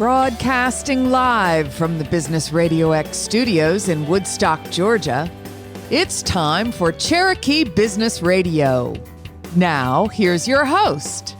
Broadcasting live from the Business RadioX studios in Woodstock, Georgia, it's time for Cherokee Business Radio. Now, here's your host.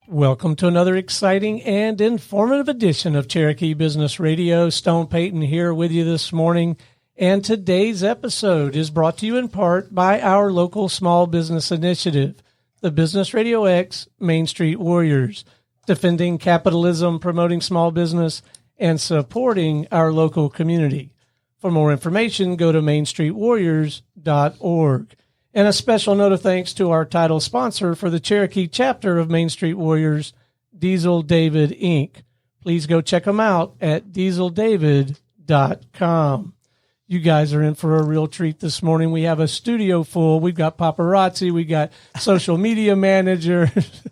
Welcome to another exciting and informative edition of Cherokee Business Radio. Stone Payton here with you this morning. And today's episode is brought to you in part by our local small business initiative, the Business RadioX Main Street Warriors, defending capitalism, promoting small business, and supporting our local community. For more information, go to mainstreetwarriors.org. And a special note of thanks to our title sponsor for the Cherokee chapter of Main Street Warriors, Diesel David Inc. Please go check them out at dieseldavid.com. You guys are in for a real treat this morning. We have a studio full. We've got paparazzi. We got social media managers.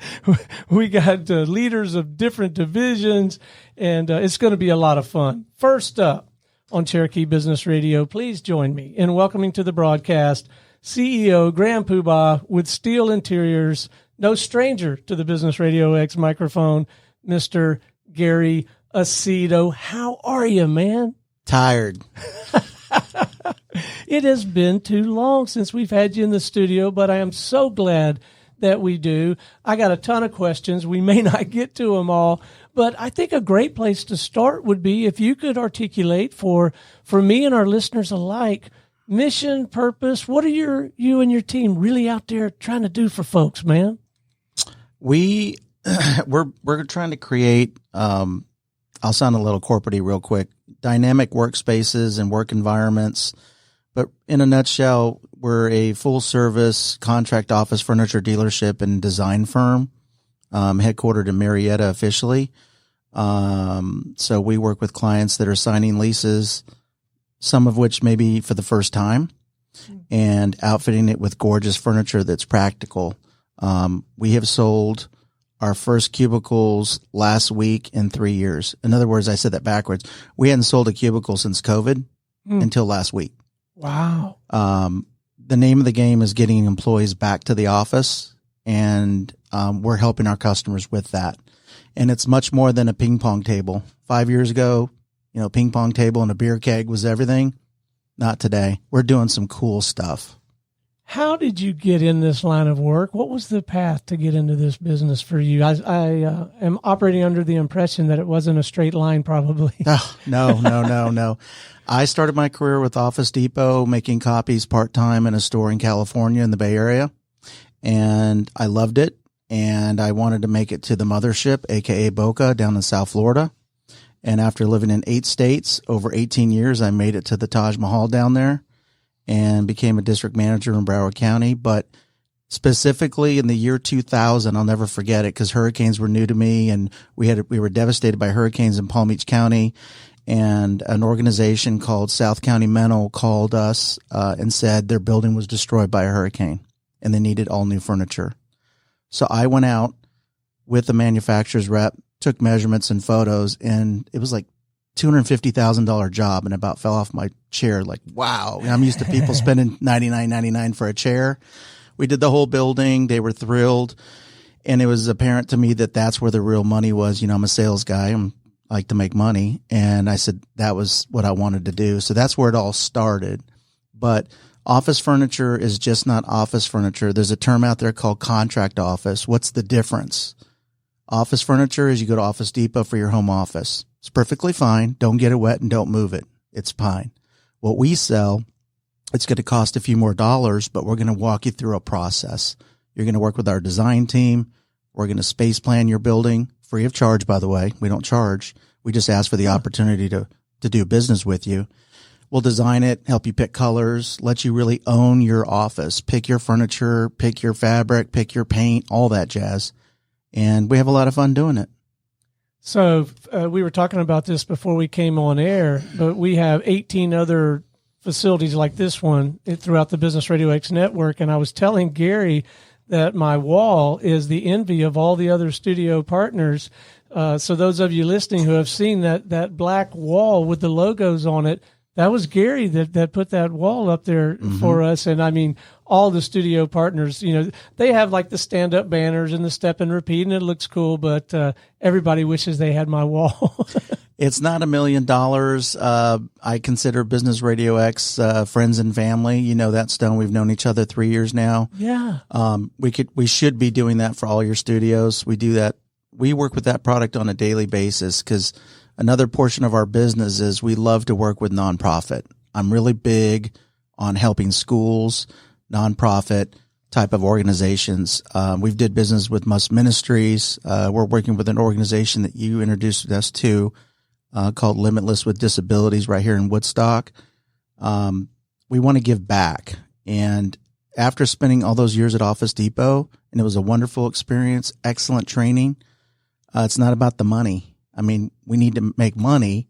We got leaders of different divisions, and it's going to be a lot of fun. First up on Cherokee Business Radio, please join me in welcoming to the broadcast CEO Grand Poobah with Steele Interiors, no stranger to the Business RadioX microphone, Mr. Gary Acedo. How are you, man? Tired. It has been too long since we've had you in the studio, but I am so glad that we do. I got a ton of questions. We may not get to them all, but I think a great place to start would be if you could articulate for me and our listeners alike, mission, purpose. What are you and your team really out there trying to do for folks, man? We're trying to create, I'll sound a little corporate-y real quick, dynamic workspaces and work environments. But in a nutshell, we're a full-service contract office furniture dealership and design firm, headquartered in Marietta officially. So we work with clients that are signing leases, some of which may be for the first time, and outfitting it with gorgeous furniture that's practical. We have sold our first cubicles last week in 3 years. In other words, I said that backwards. We hadn't sold a cubicle since COVID until last week. Wow. The name of the game is getting employees back to the office, and we're helping our customers with that. And it's much more than a ping pong table. 5 years ago, ping pong table and a beer keg was everything. Not today. We're doing some cool stuff. How did you get in this line of work? What was the path to get into this business for you? I am operating under the impression that it wasn't a straight line, probably. Oh, no. I started my career with Office Depot, making copies part-time in a store in California in the Bay Area. And I loved it. And I wanted to make it to the mothership, a.k.a. Boca, down in South Florida. And after living in 8 states over 18 years, I made it to the Taj Mahal down there and became a district manager in Broward County. But specifically in the year 2000, I'll never forget it because hurricanes were new to me, and we were devastated by hurricanes in Palm Beach County. And an organization called South County Mental called us and said their building was destroyed by a hurricane and they needed all new furniture. So I went out with the manufacturer's rep, took measurements and photos, and it was like $250,000 job, and about fell off my chair. Like, wow. I'm used to people spending $99.99 for a chair. We did the whole building. They were thrilled. And it was apparent to me that that's where the real money was. I'm a sales guy. I like to make money. And I said that was what I wanted to do. So that's where it all started. But office furniture is just not office furniture. There's a term out there called contract office. What's the difference? Office furniture is you go to Office Depot for your home office. It's perfectly fine. Don't get it wet and don't move it. It's fine. What we sell, it's going to cost a few more dollars, but we're going to walk you through a process. You're going to work with our design team. We're going to space plan your building free of charge, by the way. We don't charge. We just ask for the opportunity to do business with you. We'll design it, help you pick colors, let you really own your office, pick your furniture, pick your fabric, pick your paint, all that jazz. And we have a lot of fun doing it. So we were talking about this before we came on air, but we have 18 other facilities like this one throughout the Business RadioX network. And I was telling Gary that my wall is the envy of all the other studio partners. So those of you listening who have seen that black wall with the logos on it, That was Gary that put that wall up there for us. And I mean, all the studio partners, they have like the stand up banners and the step and repeat, and it looks cool, but everybody wishes they had my wall. It's not $1 million. I consider Business RadioX friends and family. You know that, Stone. We've known each other 3 years now. Yeah. We should be doing that for all your studios. We do that. We work with that product on a daily basis because another portion of our business is we love to work with nonprofit. I'm really big on helping schools, nonprofit type of organizations. We've did business with Must Ministries. We're working with an organization that you introduced us to called Limitless with Disabilities right here in Woodstock. We want to give back. And after spending all those years at Office Depot, and it was a wonderful experience, excellent training, it's not about the money. I mean, we need to make money,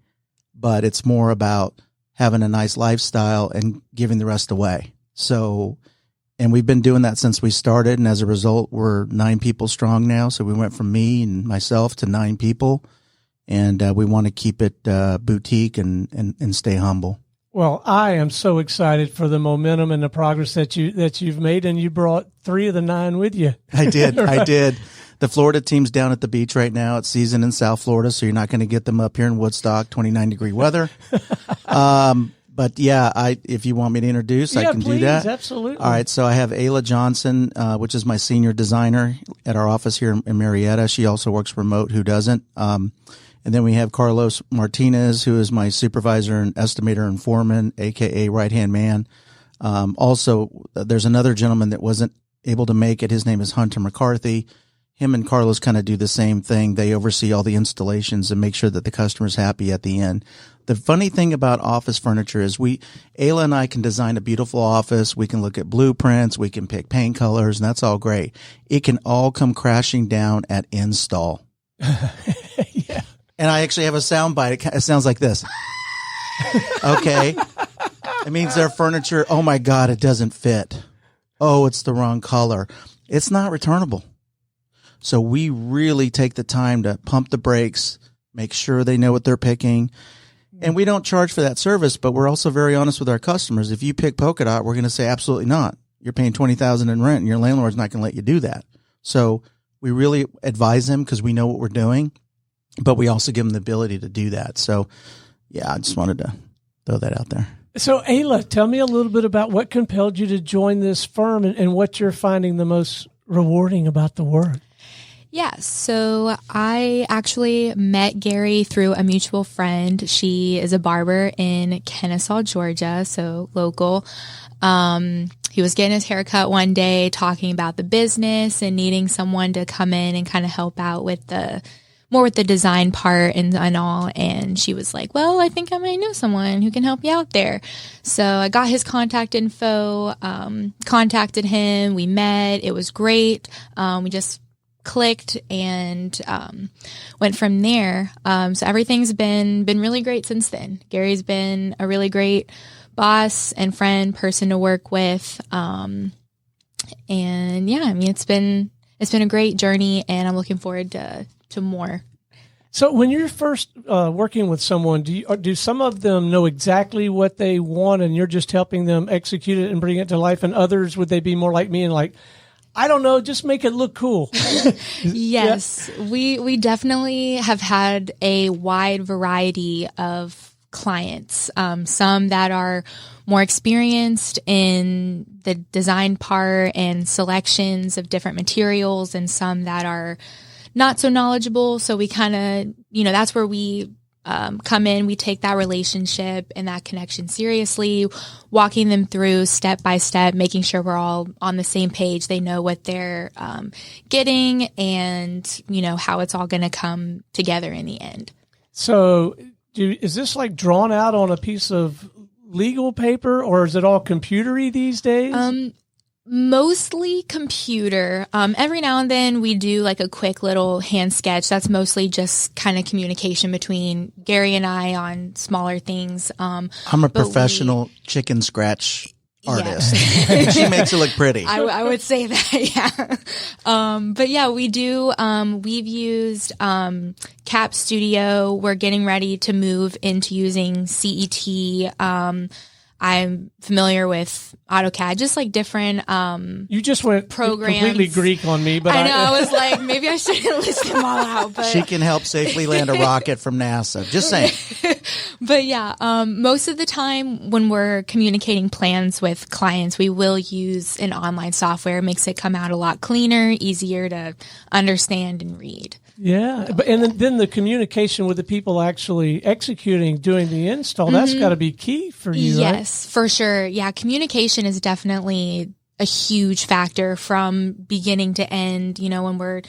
but it's more about having a nice lifestyle and giving the rest away. So, and we've been doing that since we started. And as a result, we're 9 people strong now. So we went from me and myself to 9 people. And we want to keep it boutique and stay humble. Well, I am so excited for the momentum and the progress that you've made. And you brought 3 of the 9 with you. I did. Right. I did. The Florida team's down at the beach right now. It's season in South Florida, so you're not going to get them up here in Woodstock, 29-degree weather. But yeah, if you want me to introduce, I can do that. Absolutely. All right. So I have Ayla Johnson, which is my senior designer at our office here in Marietta. She also works remote. Who doesn't? And then we have Carlos Martinez, who is my supervisor and estimator and foreman, AKA right-hand man. Also, there's another gentleman that wasn't able to make it. His name is Hunter McCarthy. Him and Carlos kind of do the same thing. They oversee all the installations and make sure that the customer's happy at the end. The funny thing about office furniture is Ayla and I can design a beautiful office. We can look at blueprints. We can pick paint colors, and that's all great. It can all come crashing down at install. Yeah. And I actually have a sound bite. It sounds like this. Okay. It means their furniture, oh my God, it doesn't fit. Oh, it's the wrong color. It's not returnable. So we really take the time to pump the brakes, make sure they know what they're picking. And we don't charge for that service, but we're also very honest with our customers. If you pick polka dot, we're going to say absolutely not. You're paying $20,000 in rent and your landlord's not going to let you do that. So we really advise them because we know what we're doing, but we also give them the ability to do that. So yeah, I just wanted to throw that out there. So Ayla, tell me a little bit about what compelled you to join this firm and what you're finding the most rewarding about the work. Yeah, so I actually met Gary through a mutual friend. She is a barber in Kennesaw, Georgia, so local. He was getting his hair cut one day, talking about the business and needing someone to come in and kind of help out with the design part and all. And she was like, well, I think I might know someone who can help you out there. So I got his contact info, contacted him. We met. It was great. We just clicked and went from there. So everything's been really great since then. Gary's been a really great boss and friend, person to work with. And yeah, I mean, it's been a great journey, and I'm looking forward to more. So when you're first working with someone, do some of them know exactly what they want and you're just helping them execute it and bring it to life? And others, would they be more like me and like, I don't know, just make it look cool? Yes, yeah. We definitely have had a wide variety of clients. Some that are more experienced in the design part and selections of different materials, and some that are not so knowledgeable. So we kind of, that's where we come in. We take that relationship and that connection seriously, walking them through step by step, making sure we're all on the same page. They know what they're getting and, how it's all going to come together in the end. So is this like drawn out on a piece of legal paper, or is it all computery these days? Mostly computer. Every now and then we do like a quick little hand sketch. That's mostly just kind of communication between Gary and I on smaller things. I'm a professional chicken scratch artist. Yeah. She makes it look pretty. I would say that, yeah. But yeah, we do. We've used Cap Studio. We're getting ready to move into using CET. I'm familiar with AutoCAD, just like different you just went programs. Completely Greek on me, but I know. I was like, maybe I shouldn't list them all out. But she can help safely land a rocket from NASA. Just saying. But yeah, most of the time when we're communicating plans with clients, we will use an online software. It makes it come out a lot cleaner, easier to understand and read. Yeah, but and then the communication with the people actually executing, doing the install, that's got to be key for you, Yes, right? for sure. Yeah, communication is definitely a huge factor from beginning to end, when we're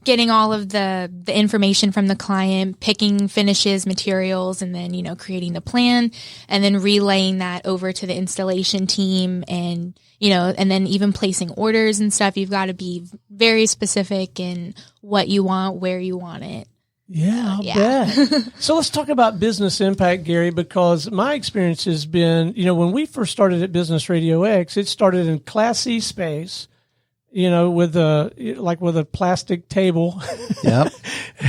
getting all of the information from the client, picking finishes, materials, and then, creating the plan and then relaying that over to the installation team and, and then even placing orders and stuff. You've got to be very specific in what you want, where you want it. Yeah, I'll bet. So let's talk about business impact, Gary, because my experience has been, when we first started at Business RadioX, it started in Class C space. With a plastic table, yep,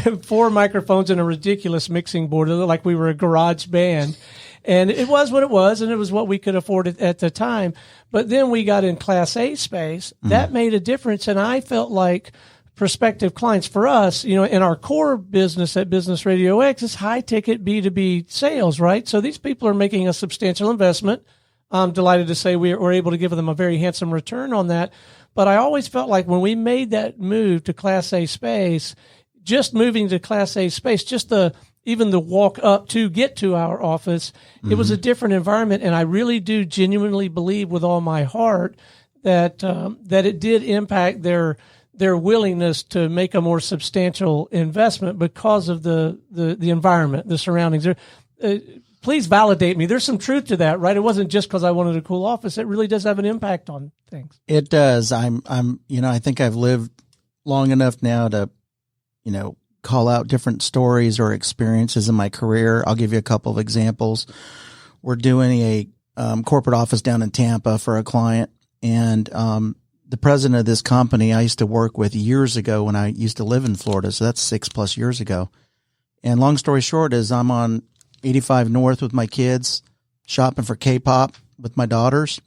and 4 microphones and a ridiculous mixing board. It looked like we were a garage band, and it was what it was, and it was what we could afford at the time. But then we got in Class A space. That made a difference, and I felt like prospective clients for us, in our core business at Business RadioX is high ticket B2B sales, right? So these people are making a substantial investment. I'm delighted to say we're able to give them a very handsome return on that. But I always felt like when we made that move to Class A space, just moving to Class A space, just even the walk up to get to our office, it was a different environment. And I really do genuinely believe with all my heart that it did impact their willingness to make a more substantial investment because of the environment, the surroundings. Please validate me. There's some truth to that, right? It wasn't just because I wanted a cool office. It really does have an impact on things. It does. I think I've lived long enough now to, call out different stories or experiences in my career. I'll give you a couple of examples. We're doing a corporate office down in Tampa for a client, and the president of this company I used to work with years ago when I used to live in Florida. So that's 6+ years ago. And long story short is I'm on 85 North with my kids, shopping for K-pop with my daughters,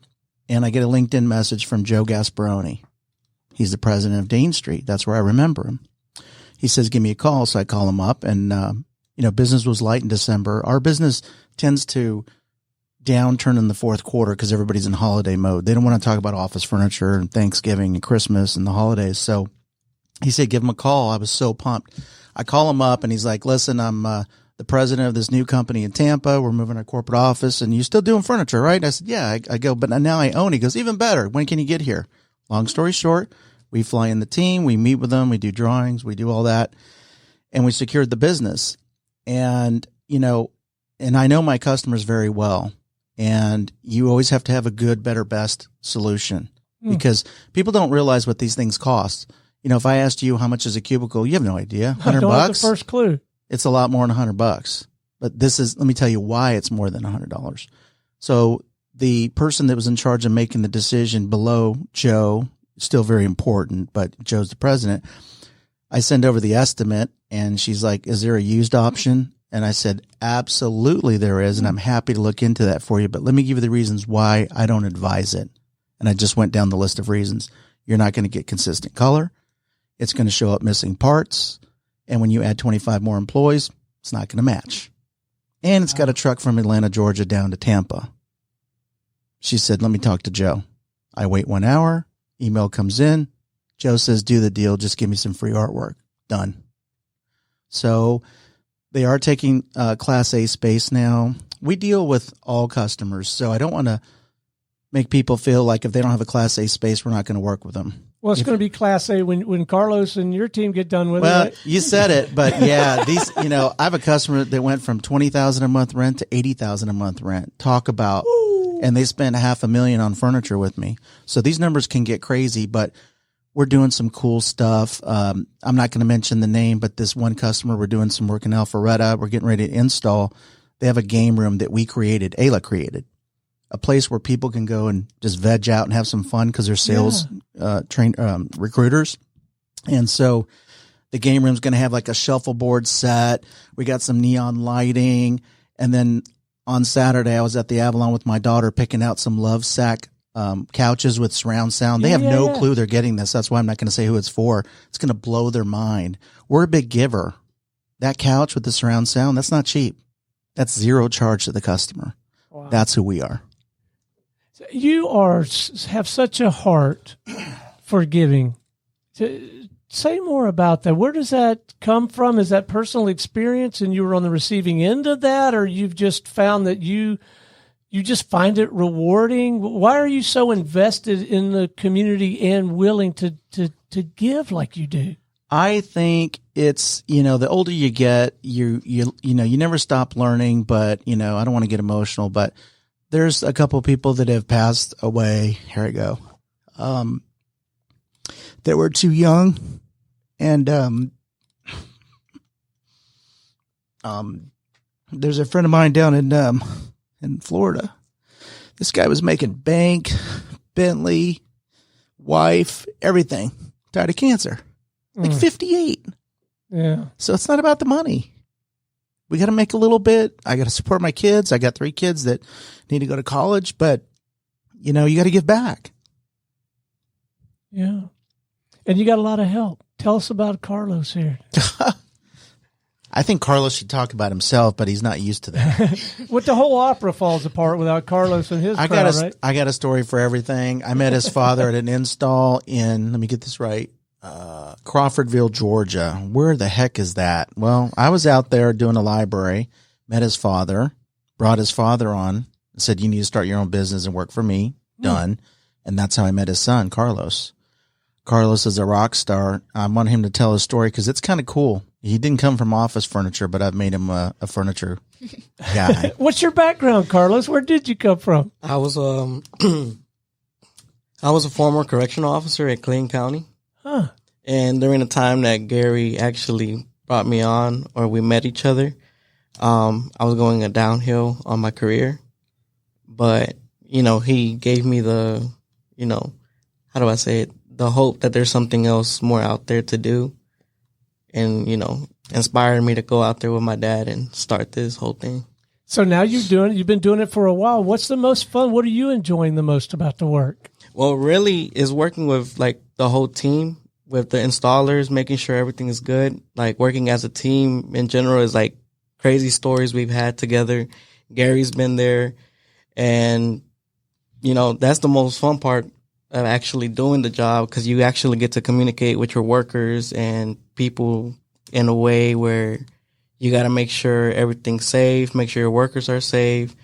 and I get a LinkedIn message from Joe Gasparoni. He's the president of Dean Street. That's where I remember him. He says, give me a call. So I call him up, and, business was light in December. Our business tends to downturn in the fourth quarter because everybody's in holiday mode. They don't want to talk about office furniture and Thanksgiving and Christmas and the holidays. So he said, give him a call. I was so pumped. I call him up, and he's like, listen, I'm the president of this new company in Tampa. We're moving our corporate office, and you still doing furniture, right? I said, yeah. I go, but now I own it. He goes, even better. When can you get here? Long story short, we fly in the team, we meet with them, we do drawings, we do all that, and we secured the business. And, and I know my customers very well, and you always have to have a good, better, best solution because people don't realize what these things cost. If I asked you how much is a cubicle, you have no idea. $100 I don't have the first clue. It's a lot more than $100, but let me tell you why it's more than $100. So the person that was in charge of making the decision below Joe, still very important, but Joe's the president. I send over the estimate, and she's like, is there a used option? And I said, absolutely there is. And I'm happy to look into that for you, but let me give you the reasons why I don't advise it. And I just went down the list of reasons. You're not going to get consistent color. It's going to show up missing parts. And when you add 25 more employees, it's not going to match. And it's got a truck from Atlanta, Georgia down to Tampa. She said, let me talk to Joe. I wait 1 hour. Email comes in. Joe says, do the deal. Just give me some free artwork. Done. So they are taking Class A space now. We deal with all customers. So I don't want to make people feel like if they don't have a Class A space, we're not going to work with them. Well, it's going to be Class A when Carlos and your team get done with it. Well, right? You said it, but yeah, these, I have a customer that went from $20,000 a month rent to $80,000 a month rent. Talk about, and they spent $500,000 on furniture with me. So these numbers can get crazy, but we're doing some cool stuff. I'm not going to mention the name, but this one customer, we're doing some work in Alpharetta. We're getting ready to install. They have a game room that we created, Ayla created. a place where people can go and just veg out and have some fun because they're sales recruiters. And so the game room's going to have like a shuffleboard set. We got some neon lighting. And then on Saturday, I was at the Avalon with my daughter picking out some Love Sack couches with surround sound. They have no clue they're getting this. That's why I'm not going to say who it's for. It's going to blow their mind. We're a big giver. That couch with the surround sound, that's not cheap. That's zero charge to the customer. Wow. That's who we are. You have such a heart for giving. Say more about that. Where does that come from? Is that personal experience and you were on the receiving end of that, or you've just found that you just find it rewarding? Why are you so invested in the community and willing to give like you do? I think it's, the older you get, you never stop learning, but, I don't want to get emotional, but there's a couple of people that have passed away. Here I go. That were too young. And, there's a friend of mine down in Florida. This guy was making bank, Bentley, wife, everything, died of cancer. Like 58. Yeah. So it's not about the money. We got to make a little bit. I got to support my kids. I got 3 kids that need to go to college, but you got to give back. Yeah. And you got a lot of help. Tell us about Carlos here. I think Carlos should talk about himself, but he's not used to that. What the whole opera falls apart without Carlos and his crowd, right? I got a story for everything. I met his father at an install in, let me get this right, Crawfordville, Georgia. Where the heck is that? Well, I was out there doing a library, met his father, brought his father on, and said, you need to start your own business and work for me. Done. And that's how I met his son, Carlos. Carlos is a rock star. I want him to tell his story because it's kind of cool. He didn't come from office furniture, but I've made him a furniture guy. What's your background, Carlos? Where did you come from? I was a former correctional officer at Clayton County. Huh. And during the time that Gary actually brought me on, or we met each other, I was going a downhill on my career. But, he gave me the, how do I say it? The hope that there's something else more out there to do. And, inspired me to go out there with my dad and start this whole thing. So now you've been doing it for a while. What's the most fun? What are you enjoying the most about the work? Well, really is working with like the whole team, with the installers, making sure everything is good. Like working as a team in general is like crazy stories we've had together. Gary's been there, and that's the most fun part of actually doing the job, because you actually get to communicate with your workers and people in a way where you got to make sure everything's safe, make sure your workers are safe,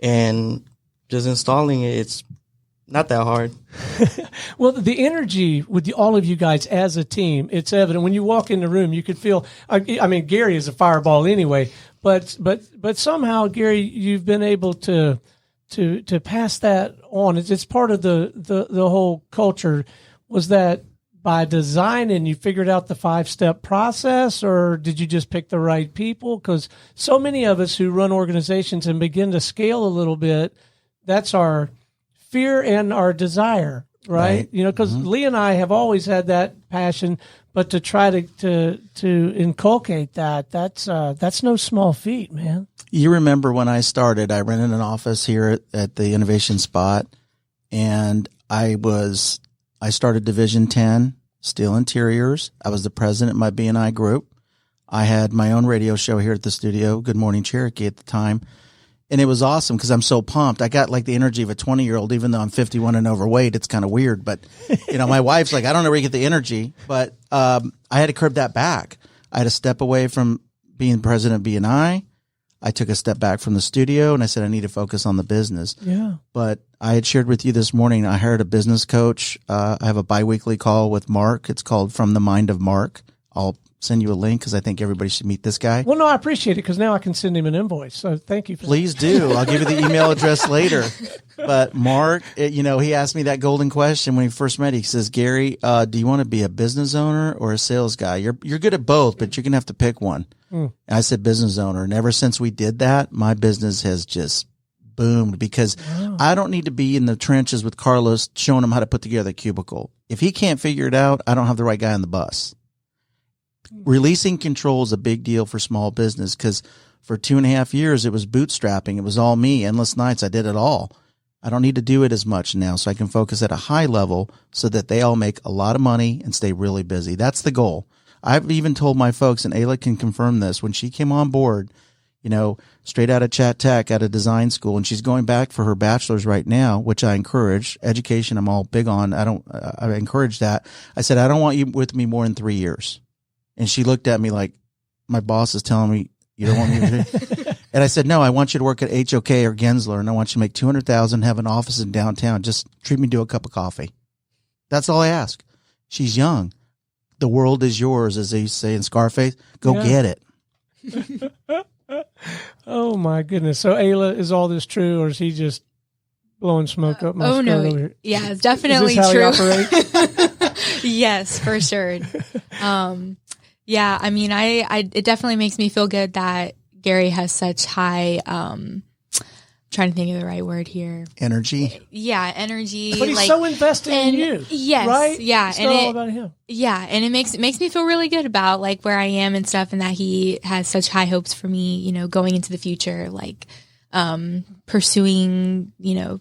and just installing it's not that hard. Well, the energy with all of you guys as a team, it's evident. When you walk in the room, you could feel, Gary is a fireball anyway, but somehow, Gary, you've been able to pass that on. It's part of the whole culture. Was that by design and you figured out the 5-step process, or did you just pick the right people? Because so many of us who run organizations and begin to scale a little bit, that's our fear and our desire, right? Because Lee and I have always had that passion, but to try to inculcate that's no small feat, man. You remember when I started, I rented an office here at the Innovation Spot, and I started Division 10, Steele Interiors. I was the president of my B&I group. I had my own radio show here at the studio, Good Morning Cherokee at the time. And it was awesome because I'm so pumped. I got like the energy of a 20-year-old, even though I'm 51 and overweight. It's kind of weird. But, my wife's like, I don't know where you get the energy. But I had to curb that back. I had to step away from being president of B&I. I took a step back from the studio, and I said I need to focus on the business. Yeah. But I had shared with you this morning, I hired a business coach. I have a biweekly call with Mark. It's called From the Mind of Mark. I'll send you a link because I think everybody should meet this guy. Well, no, I appreciate it because now I can send him an invoice. So thank you for Please do. I'll give you the email address later. But Mark, he asked me that golden question when he first met. He says, Gary, do you want to be a business owner or a sales guy? You're good at both, but you're going to have to pick one. And I said business owner. And ever since we did that, my business has just boomed because I don't need to be in the trenches with Carlos showing him how to put together a cubicle. If he can't figure it out, I don't have the right guy on the bus. Releasing control is a big deal for small business because for 2.5 years, it was bootstrapping. It was all me, endless nights. I did it all. I don't need to do it as much now, so I can focus at a high level so that they all make a lot of money and stay really busy. That's the goal. I've even told my folks, and Ayla can confirm this, when she came on board, you know, straight out of Chat Tech, out of design school, and she's going back for her bachelor's right now, which I encourage. Education, I'm all big on. I encourage that. I said, I don't want you with me more than 3 years. And she looked at me like, my boss is telling me, you don't want me to. And I said, no, I want you to work at HOK or Gensler, and I want you to make $200,000, have an office in downtown. Just treat me to a cup of coffee. That's all I ask. She's young. The world is yours, as they say in Scarface. Go get it. Oh my goodness. So Ayla, is all this true, or is he just blowing smoke up my skirt over here? Yeah, it's definitely is this true. How he operates? Yes, for sure. Yeah, I mean, it definitely makes me feel good that Gary has such high, trying to think of the right word here. Energy. Yeah, energy. But he's so invested in you. Yes. Right? Yeah. It's all about him. Yeah. And it makes me feel really good about like where I am and stuff, and that he has such high hopes for me, you know, going into the future, like pursuing, you know,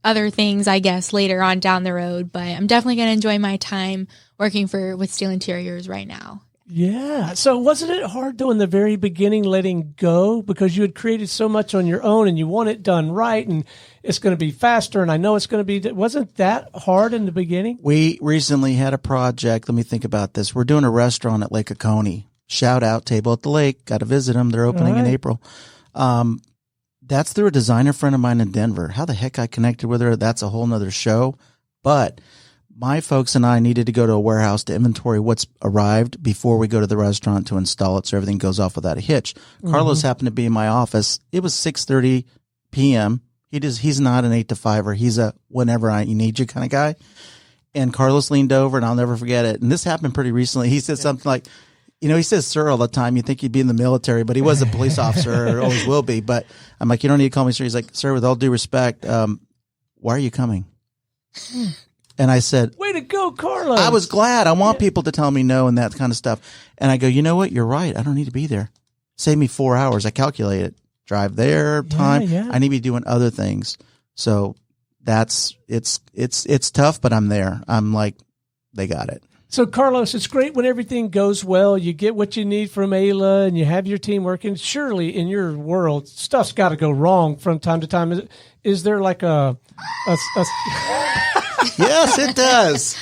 other things, I guess, later on down the road. But I'm definitely going to enjoy my time working with Steele Interiors right now. Yeah. So wasn't it hard though in the very beginning letting go, because you had created so much on your own and you want it done right and it's going to be faster and I know it's going to be, wasn't that hard in the beginning? We recently had a project. Let me think about this. We're doing a restaurant at Lake Oconee. Shout out, Table at the Lake. Got to visit them. They're opening in April. That's through a designer friend of mine in Denver. How the heck I connected with her, that's a whole nother show. But my folks and I needed to go to a warehouse to inventory what's arrived before we go to the restaurant to install it so everything goes off without a hitch. Carlos happened to be in my office. It was 6:30 p.m. He's not an 8 to 5er. He's a whenever I need you kind of guy. And Carlos leaned over, and I'll never forget it. And this happened pretty recently. He said something like, you know, he says sir all the time. You think he'd be in the military, but he was a police officer, or always will be. But I'm like, you don't need to call me sir. He's like, sir, with all due respect, why are you coming? And I said, way to go, Carlos. I was glad. I want people to tell me no and that kind of stuff. And I go, you know what? You're right. I don't need to be there. Save me 4 hours. I calculate it. Drive there, time. I need to be doing other things. So it's tough, but I'm there. I'm like, they got it. So, Carlos, it's great when everything goes well. You get what you need from Ayla and you have your team working. Surely in your world, stuff's got to go wrong from time to time. Is there like a Yes, it does.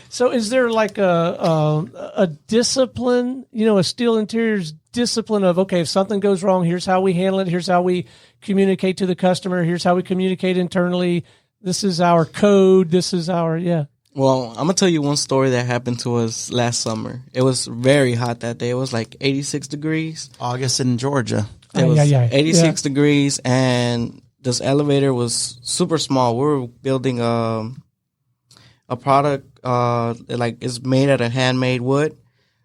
So is there like a discipline, you know, a Steele Interiors discipline of, okay, if something goes wrong, here's how we handle it. Here's how we communicate to the customer. Here's how we communicate internally. This is our code. This is our, Well, I'm going to tell you one story that happened to us last summer. It was very hot that day. It was like 86 degrees. August in Georgia. It was 86 degrees, and this elevator was super small. We were building a product like it's made out of handmade wood,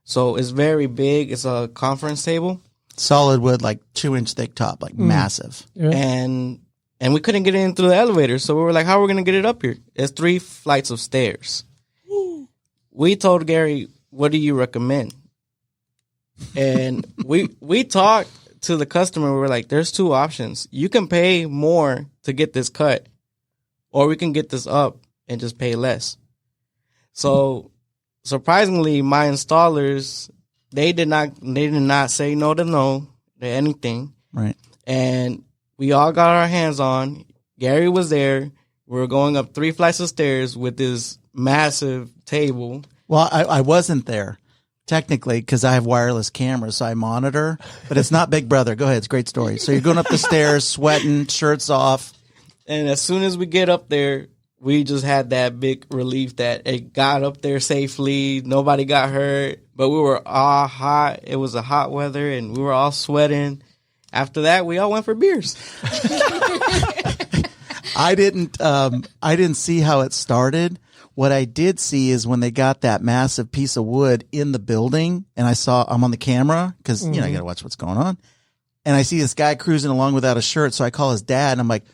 so it's very big. It's a conference table, solid wood, like 2-inch thick top, like massive. And we couldn't get in through the elevator, so we were like, how are we gonna get it up here? It's 3 flights of stairs. We told Gary, what do you recommend? And we talked to the customer. We were like, there's 2 options. You can pay more to get this cut, or we can get this up and just pay less. So surprisingly, my installers, they did not say no to anything. Right. And we all got our hands on. Gary was there. We were going up 3 flights of stairs with this massive table. Well, I wasn't there technically because I have wireless cameras, so I monitor, but it's not Big Brother. Go ahead. It's a great story. So you're going up the stairs, sweating, shirts off. And as soon as we get up there, we just had that big relief that it got up there safely. Nobody got hurt, but we were all hot. It was a hot weather, and we were all sweating. After that, we all went for beers. I didn't see how it started. What I did see is when they got that massive piece of wood in the building, and I'm on the camera because you know I got to watch what's going on. And I see this guy cruising along without a shirt. So I call his dad and I'm like,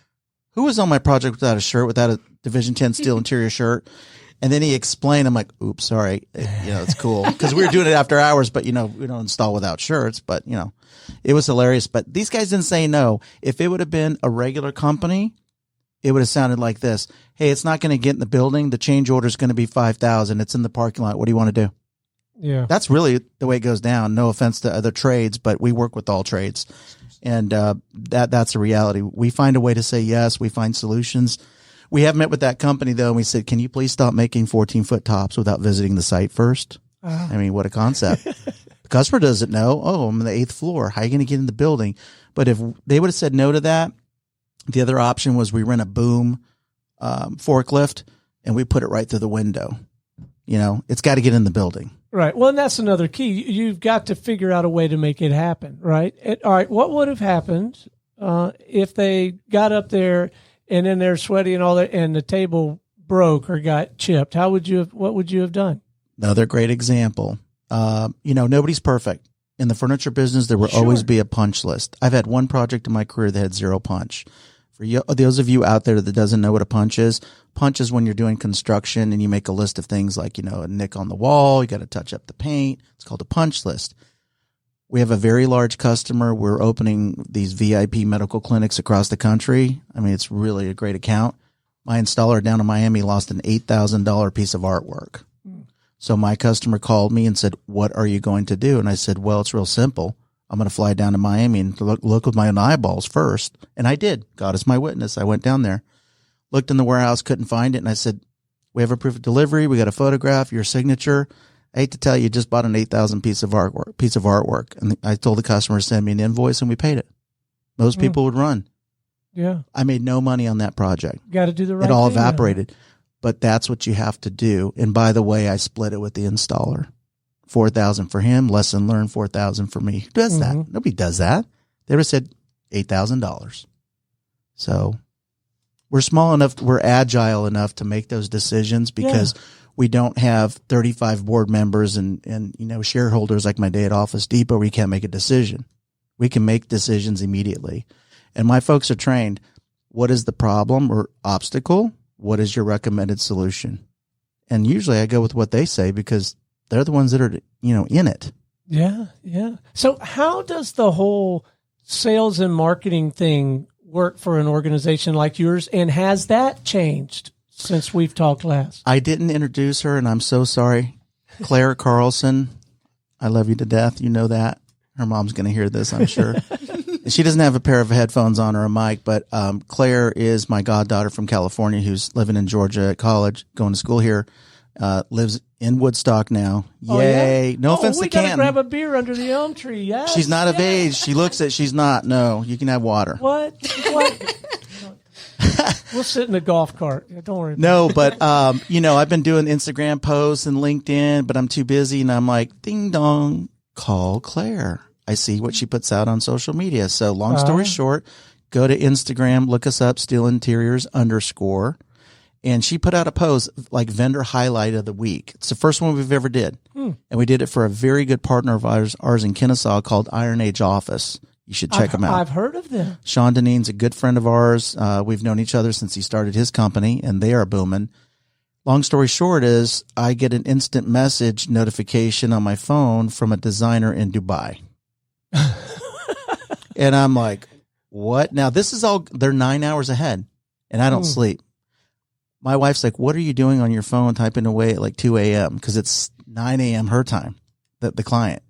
who was on my project without a shirt, without a Division 10 steel interior shirt? And then he explained, I'm like, oops, sorry. It's cool. Cause we were doing it after hours, but we don't install without shirts, but it was hilarious. But these guys didn't say no. If it would have been a regular company, it would have sounded like this. Hey, it's not going to get in the building. The change order is going to be $5,000. It's in the parking lot. What do you want to do? Yeah. That's really the way it goes down. No offense to other trades, but we work with all trades. And that's a reality. We find a way to say yes. We find solutions. We have met with that company, though, and we said, can you please stop making 14-foot tops without visiting the site first? I mean, what a concept. The customer doesn't know, I'm on the 8th floor. How are you going to get in the building? But if they would have said no to that, the other option was we rent a boom forklift, and we put it right through the window. It's got to get in the building. Right. Well, and that's another key. You've got to figure out a way to make it happen, right? All right. What would have happened if they got up there and then they're sweaty and all that, and the table broke or got chipped? What would you have done? Another great example. Nobody's perfect. In the furniture business, there will always be a punch list. I've had one project in my career that had 0 punch. For those of you out there that doesn't know what a punch is when you're doing construction and you make a list of things like, a nick on the wall, you got to touch up the paint. It's called a punch list. We have a very large customer. We're opening these VIP medical clinics across the country. I mean, it's really a great account. My installer down in Miami lost an $8,000 piece of artwork. So my customer called me and said, what are you going to do? And I said, well, it's real simple. I'm going to fly down to Miami and look with my own eyeballs first. And I did. God is my witness. I went down there, looked in the warehouse, couldn't find it. And I said, we have a proof of delivery. We got a photograph, your signature. I hate to tell you, just bought an $8,000 piece of artwork. And I told the customer to send me an invoice and we paid it. Most people would run. Yeah. I made no money on that project. Got to do the right thing. It all thing, evaporated. But that's what you have to do. And by the way, I split it with the installer. $4,000 for him, lesson learned, $4,000 for me. Who does that? Nobody does that. They would have said $8,000. So we're small enough, we're agile enough to make those decisions because we don't have 35 board members and shareholders like my day at Office Depot where you can't make a decision. We can make decisions immediately. And my folks are trained. What is the problem or obstacle? What is your recommended solution? And usually I go with what they say because they're the ones that are, in it. Yeah. Yeah. So how does the whole sales and marketing thing work for an organization like yours? And has that changed since we've talked last? I didn't introduce her and I'm so sorry. Claire Carlson. I love you to death. You know that. Her mom's going to hear this, I'm sure. She doesn't have a pair of headphones on or a mic, but Claire is my goddaughter from California who's living in Georgia at college, going to school here, lives in Woodstock now. Yay. Yeah? No offense to Canton. We got to grab a beer under the elm tree. Yes. She's not of age. She looks at she's not. No, you can have water. What? We'll sit in the golf cart. Don't worry. No, but, I've been doing Instagram posts and LinkedIn, but I'm too busy. And I'm like, ding dong, call Claire. I see what she puts out on social media. So long story short, go to Instagram, look us up, Steele Interiors _. And she put out a post like vendor highlight of the week. It's the first one we've ever did. And we did it for a very good partner of ours in Kennesaw called Iron Age Office. You should check them out. I've heard of them. Sean Deneen's a good friend of ours. We've known each other since he started his company, and they are booming. Long story short is I get an instant message notification on my phone from a designer in Dubai. And I'm like, what? Now, this is all, they're 9 hours ahead, and I don't sleep. My wife's like, what are you doing on your phone typing away at like 2 a.m.? Because it's 9 a.m. her time, the client.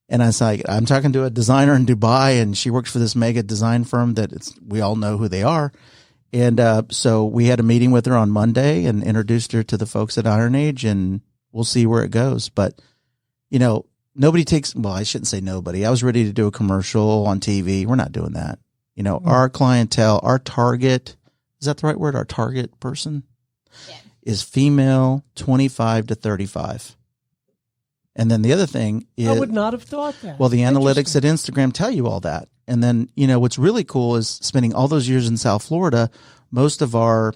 And I was like, I'm talking to a designer in Dubai, and she works for this mega design firm that we all know who they are. And so we had a meeting with her on Monday and introduced her to the folks at Iron Age, and we'll see where it goes. But, nobody takes, well, I shouldn't say nobody. I was ready to do a commercial on TV. We're not doing that. Our clientele, our target, is that the right word? Our target person is female 25 to 35. And then the other thing is, I would not have thought that. Well, the analytics at Instagram tell you all that. And then, what's really cool is spending all those years in South Florida, most of I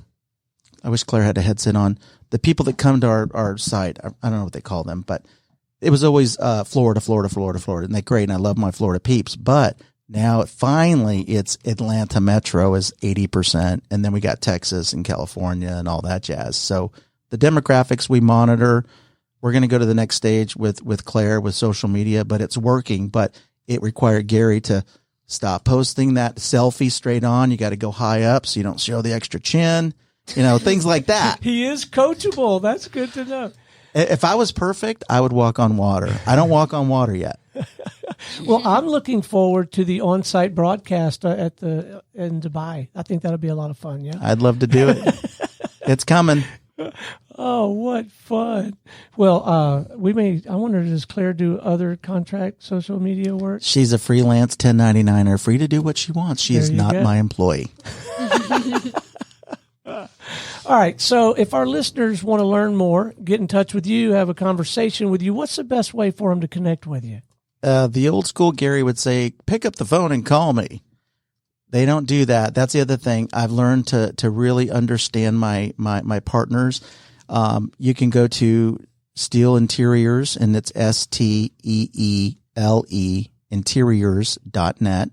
wish Claire had a headset on, the people that come to our site, I don't know what they call them, but it was always Florida. And they're great. And I love my Florida peeps, but Now, finally, it's Atlanta Metro is 80%, and then we got Texas and California and all that jazz. So the demographics we monitor, we're going to go to the next stage with Claire with social media, but it's working. But it required Gary to stop posting that selfie straight on. You got to go high up so you don't show the extra chin, things like that. He is coachable. That's good to know. If I was perfect, I would walk on water. I don't walk on water yet. Well, I'm looking forward to the on-site broadcast in Dubai. I think that'll be a lot of fun. Yeah, I'd love to do it. It's coming. Oh, what fun! Well, I wonder, does Claire do other contract social media work? She's a freelance 1099er, free to do what she wants. She is not my employee. All right. So if our listeners want to learn more, get in touch with you, have a conversation with you, what's the best way for them to connect with you? The old school Gary would say, pick up the phone and call me. They don't do that. That's the other thing. I've learned to really understand my partners. You can go to Steele Interiors, and it's STEELE interiors.net.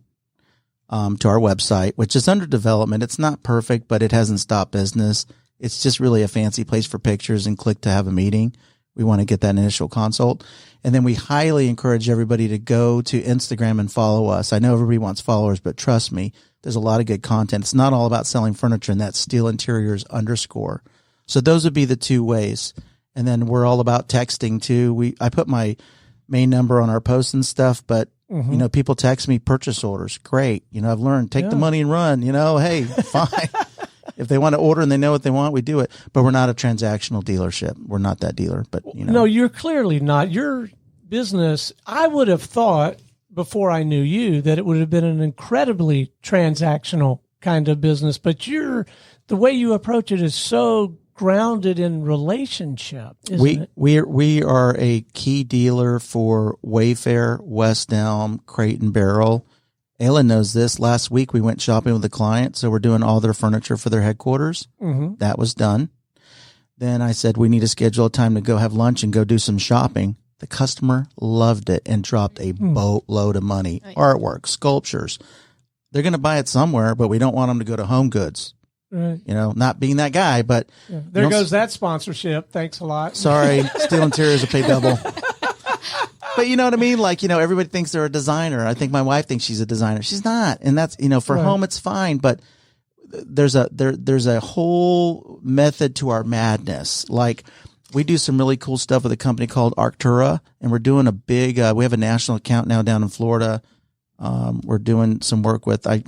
To our website, which is under development. It's not perfect, but it hasn't stopped business. It's just really a fancy place for pictures and click to have a meeting. We want to get that initial consult. And then we highly encourage everybody to go to Instagram and follow us. I know everybody wants followers, but trust me, there's a lot of good content. It's not all about selling furniture, and that's Steele Interiors _. So those would be the two ways. And then we're all about texting too. I put my main number on our posts and stuff, but people text me purchase orders. Great. I've learned, take the money and run, hey, fine. If they want to order and they know what they want, we do it. But we're not a transactional dealership. We're not that dealer, but No, you're clearly not. Your business, I would have thought before I knew you that it would have been an incredibly transactional kind of business, but the way you approach it is so grounded in relationship, isn't it? We are a key dealer for Wayfair, West Elm, Crate and Barrel. Aylin knows this. Last week we went shopping with a client, so we're doing all their furniture for their headquarters. Mm-hmm. That was done. Then I said we need to schedule a time to go have lunch and go do some shopping. The customer loved it and dropped a boatload of money. Nice. Artwork, sculptures. They're going to buy it somewhere, but we don't want them to go to Home Goods. Right. Not being that guy, but there goes that sponsorship. Thanks a lot. Sorry, Steele Interiors will pay double. But you know what I mean? Like, everybody thinks they're a designer. I think my wife thinks she's a designer. She's not. And that's, for home, it's fine. But there's a whole method to our madness. Like, we do some really cool stuff with a company called Arctura, and we're doing a big, we have a national account now down in Florida. We're doing some work with, I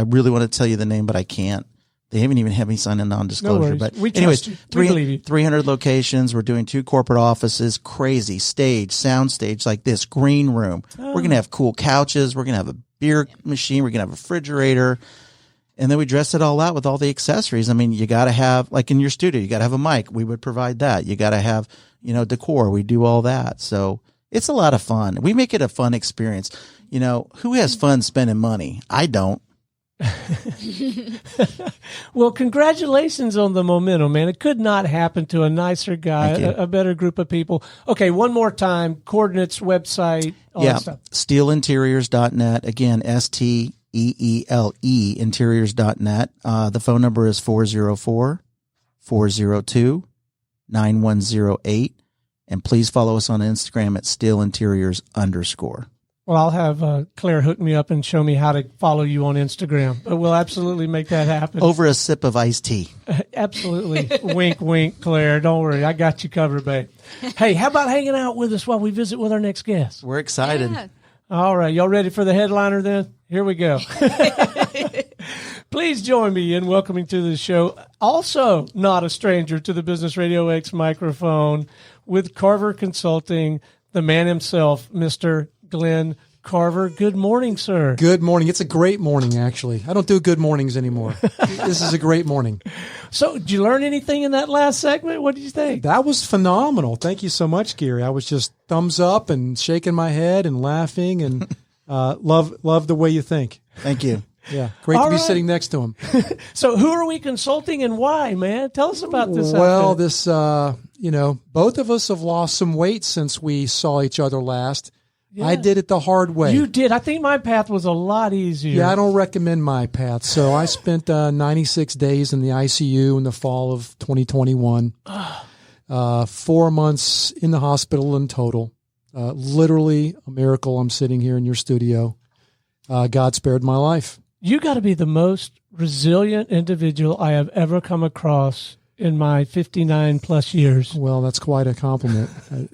really want to tell you the name, but I can't. They haven't even had me sign a non-disclosure. But anyways, 300 locations. We're doing 2 corporate offices, crazy stage, sound stage like this, green room. We're going to have cool couches. We're going to have a beer machine. We're going to have a refrigerator. And then we dress it all out with all the accessories. I mean, you got to have, like in your studio, you got to have a mic. We would provide that. You got to have, decor. We do all that. So it's a lot of fun. We make it a fun experience. Who has fun spending money? I don't. Well, congratulations on the momentum, man. It could not happen to a nicer guy, a better group of people. Okay, one more time, coordinates, website, all that stuff. SteeleInteriors.net. Again, STEELE interiors.net. The phone number is 404-402-9108. And please follow us on Instagram at Steele Interiors _. Well, I'll have Claire hook me up and show me how to follow you on Instagram. But we'll absolutely make that happen. Over a sip of iced tea. Absolutely. Wink, wink, Claire. Don't worry. I got you covered, babe. Hey, how about hanging out with us while we visit with our next guest? We're excited. Yeah. All right. Y'all ready for the headliner then? Here we go. Please join me in welcoming to the show, also not a stranger to the Business RadioX microphone, with Carver Consulting, the man himself, Mr. Glenn Carver. Good morning, sir. Good morning. It's a great morning, actually. I don't do good mornings anymore. This is a great morning. So, did you learn anything in that last segment? What did you think? That was phenomenal. Thank you so much, Gary. I was just thumbs up and shaking my head and laughing, and love the way you think. Thank you. Yeah, great to be sitting next to him. So, who are we consulting and why, man? Tell us about this. Well, this, both of us have lost some weight since we saw each other last. Yeah. I did it the hard way. You did. I think my path was a lot easier. Yeah, I don't recommend my path. So I spent 96 days in the ICU in the fall of 2021. 4 months in the hospital in total. Literally a miracle. I'm sitting here in your studio. God spared my life. You got to be the most resilient individual I have ever come across in my 59 plus years. Well, that's quite a compliment.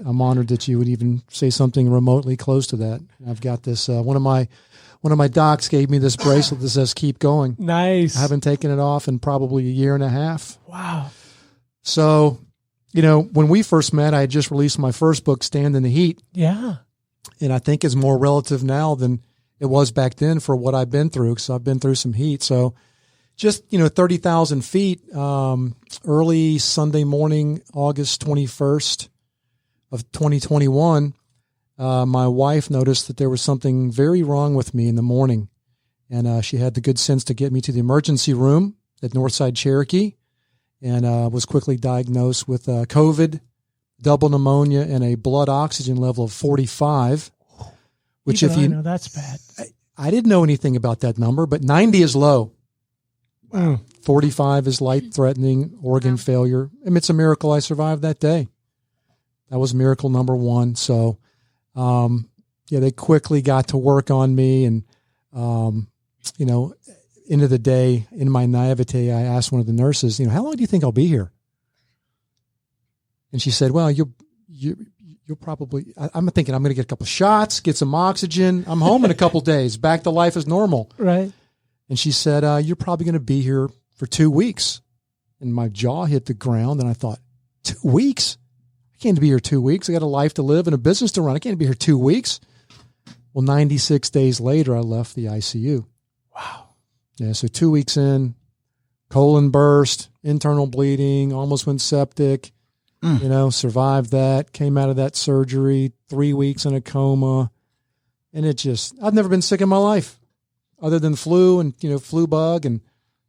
I'm honored that you would even say something remotely close to that. I've got this. One of my docs gave me this bracelet that says "Keep going." Nice. I haven't taken it off in probably a year and a half. Wow. So, when we first met, I had just released my first book, Stand in the Heat. Yeah. And I think it's more relative now than it was back then for what I've been through. So I've been through some heat. So just, 30,000 feet, early Sunday morning, August 21st of 2021, my wife noticed that there was something very wrong with me in the morning. And she had the good sense to get me to the emergency room at Northside Cherokee, and was quickly diagnosed with COVID, double pneumonia, and a blood oxygen level of 45. Which, Even if you know that's bad. I didn't know anything about that number, but 90 is low. Wow. 45 is life-threatening organ failure. I mean, it's a miracle I survived that day. That was miracle number one. So, they quickly got to work on me. And, end of the day, in my naivete, I asked one of the nurses, how long do you think I'll be here? And she said, well, you'll probably, I'm thinking I'm going to get a couple of shots, get some oxygen. I'm home in a couple of days, back to life as normal. Right. And she said, you're probably going to be here for 2 weeks. And my jaw hit the ground. And I thought, 2 weeks? I can't be here 2 weeks. I got a life to live and a business to run. I can't be here 2 weeks. Well, 96 days later, I left the ICU. Wow. Yeah. So 2 weeks in, colon burst, internal bleeding, almost went septic. Survived that, came out of that surgery, 3 weeks in a coma. And I've never been sick in my life other than flu and, flu bug, and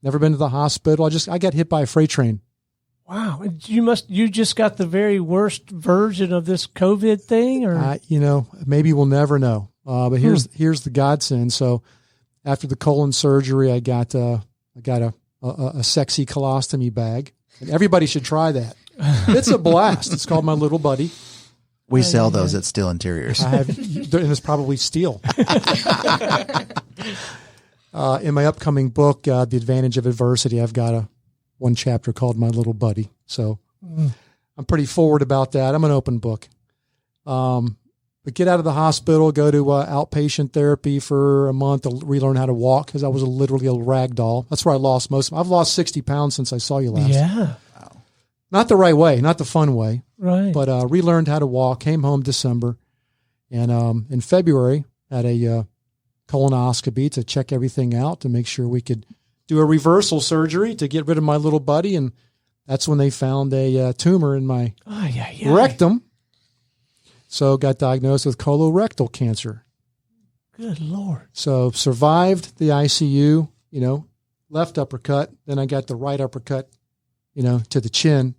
never been to the hospital. I got hit by a freight train. Wow. You just got the very worst version of this COVID thing, or? Maybe we'll never know. But here's the godsend. So after the colon surgery, I got a sexy colostomy bag, and everybody should try that. It's a blast. It's called My Little Buddy. We sell those at Steele Interiors. And it's probably Steele. In my upcoming book, The Advantage of Adversity, I've got one chapter called My Little Buddy. So I'm pretty forward about that. I'm an open book. But get out of the hospital, go to outpatient therapy for a month to relearn how to walk, because I was literally a rag doll. That's where I lost most of them. I've lost 60 pounds since I saw you last. Yeah. Not the right way, not the fun way. Right. But relearned how to walk, came home December. And in February, had a colonoscopy to check everything out to make sure we could do a reversal surgery to get rid of my little buddy. And that's when they found a tumor in my rectum. So got diagnosed with colorectal cancer. Good Lord. So survived the ICU, left uppercut. Then I got the right uppercut, to the chin.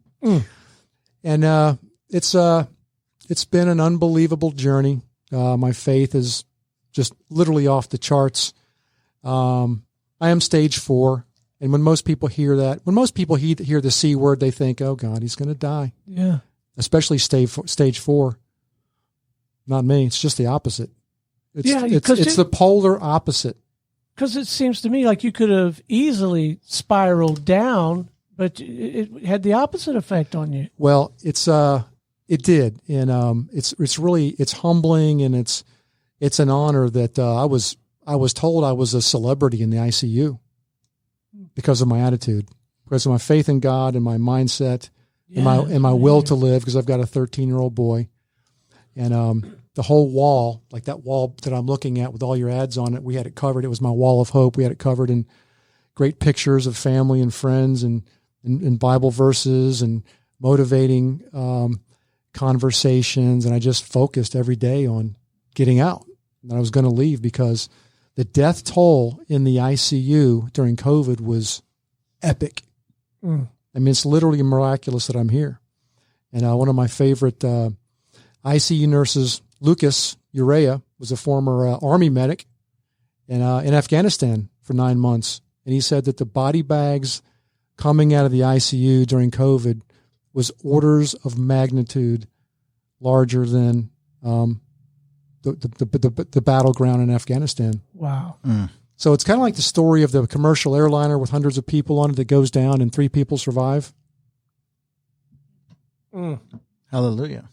And it's been an unbelievable journey. My faith is just literally off the charts. I am stage 4. And when most people hear that, hear the C word, they think, oh God, he's going to die. Yeah. Especially stage 4. Not me. It's just the opposite. It's the polar opposite. Because it seems to me like you could have easily spiraled down, but it had the opposite effect on you. Well, it did. And it's humbling, and it's an honor that I was told I was a celebrity in the ICU because of my attitude, because of my faith in God and my mindset and my will to live, because I've got a 13-year-old boy. And the whole wall, like that wall that I'm looking at with all your ads on it, we had it covered. It was my wall of hope. We had it covered in great pictures of family and friends and Bible verses and motivating conversations. And I just focused every day on getting out. And I was going to leave because the death toll in the ICU during COVID was epic. I mean, it's literally miraculous that I'm here. And one of my favorite ICU nurses Lucas Urea was a former Army medic in Afghanistan for 9 months. And he said that the body bags coming out of the ICU during COVID was orders of magnitude larger than the battleground in Afghanistan. Wow. So it's kind of like the story of the commercial airliner with hundreds of people on it that goes down and 3 people survive. Hallelujah.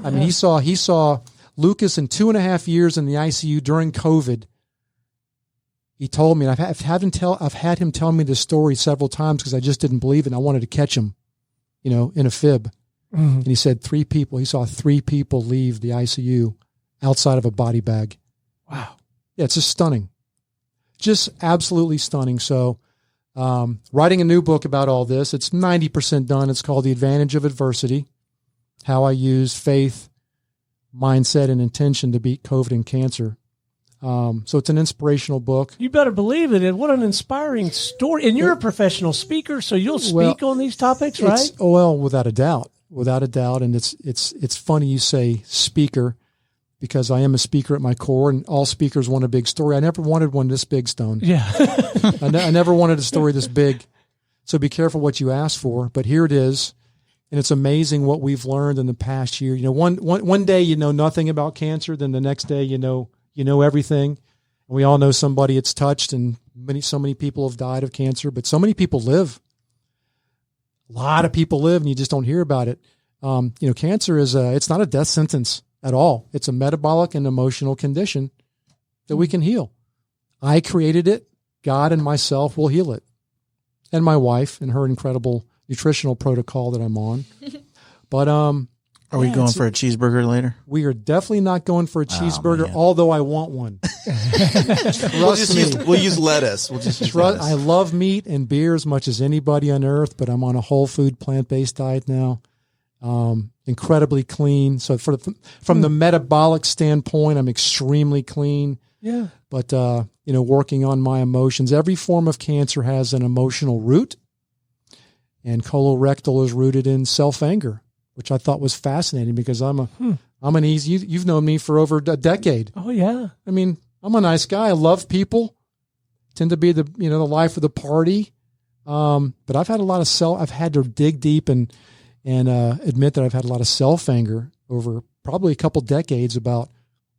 I mean, he saw Lucas in 2.5 years in the ICU during COVID. He told me, and I've had him tell me this story several times because I just didn't believe it. And I wanted to catch him, in a fib. And he said 3 people. He saw 3 people leave the ICU outside of a body bag. Wow. Yeah, it's just stunning. Just absolutely stunning. So, writing a new book about all this. It's 90% done. It's called The Advantage of Adversity: How I Used Faith, Mindset, and Intention to Beat COVID and Cancer. So it's an inspirational book. You better believe it. And what an inspiring story. And you're a professional speaker, so you'll speak on these topics, right? Well, without a doubt. And it's funny you say speaker, because I am a speaker at my core, and all speakers want a big story. I never wanted one this big, Stone. Yeah. I never wanted a story this big. So be careful what you ask for. But here it is. And it's amazing what we've learned in the past year. One day you know nothing about cancer, then the next day you know everything. And we all know somebody it's touched, and so many people have died of cancer, but so many people live. A lot of people live, and you just don't hear about it. Cancer it's not a death sentence at all. It's a metabolic and emotional condition that we can heal. I created it. God and myself will heal it. And my wife and her incredible nutritional protocol that I'm on. But are we going for a cheeseburger later? we are definitely not going for a cheeseburger, although I want one. We'll use lettuce. We'll just use lettuce. I love meat and beer as much as anybody on earth, but I'm on a whole food plant-based diet now. Incredibly clean. So from the metabolic standpoint, I'm extremely clean. Yeah. But, working on my emotions. Every form of cancer has an emotional root, and colorectal is rooted in self-anger, which I thought was fascinating because I'm an easy, you've known me for over a decade. Oh yeah. I mean, I'm a nice guy. I love people, tend to be the life of the party. But I've had I've had to dig deep and admit that I've had a lot of self-anger over probably a couple decades about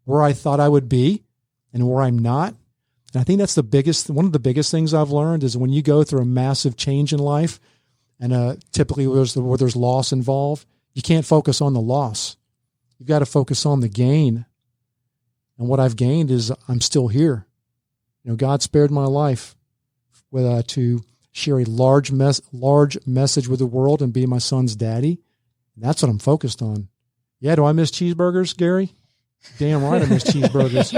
where I thought I would be and where I'm not. And I think that's one of the biggest things I've learned is when you go through a massive change in life, and typically where there's loss involved, you can't focus on the loss. You've got to focus on the gain. And what I've gained is I'm still here. God spared my life to share a large message with the world and be my son's daddy. And that's what I'm focused on. Yeah, do I miss cheeseburgers, Gary? Damn right I miss cheeseburgers.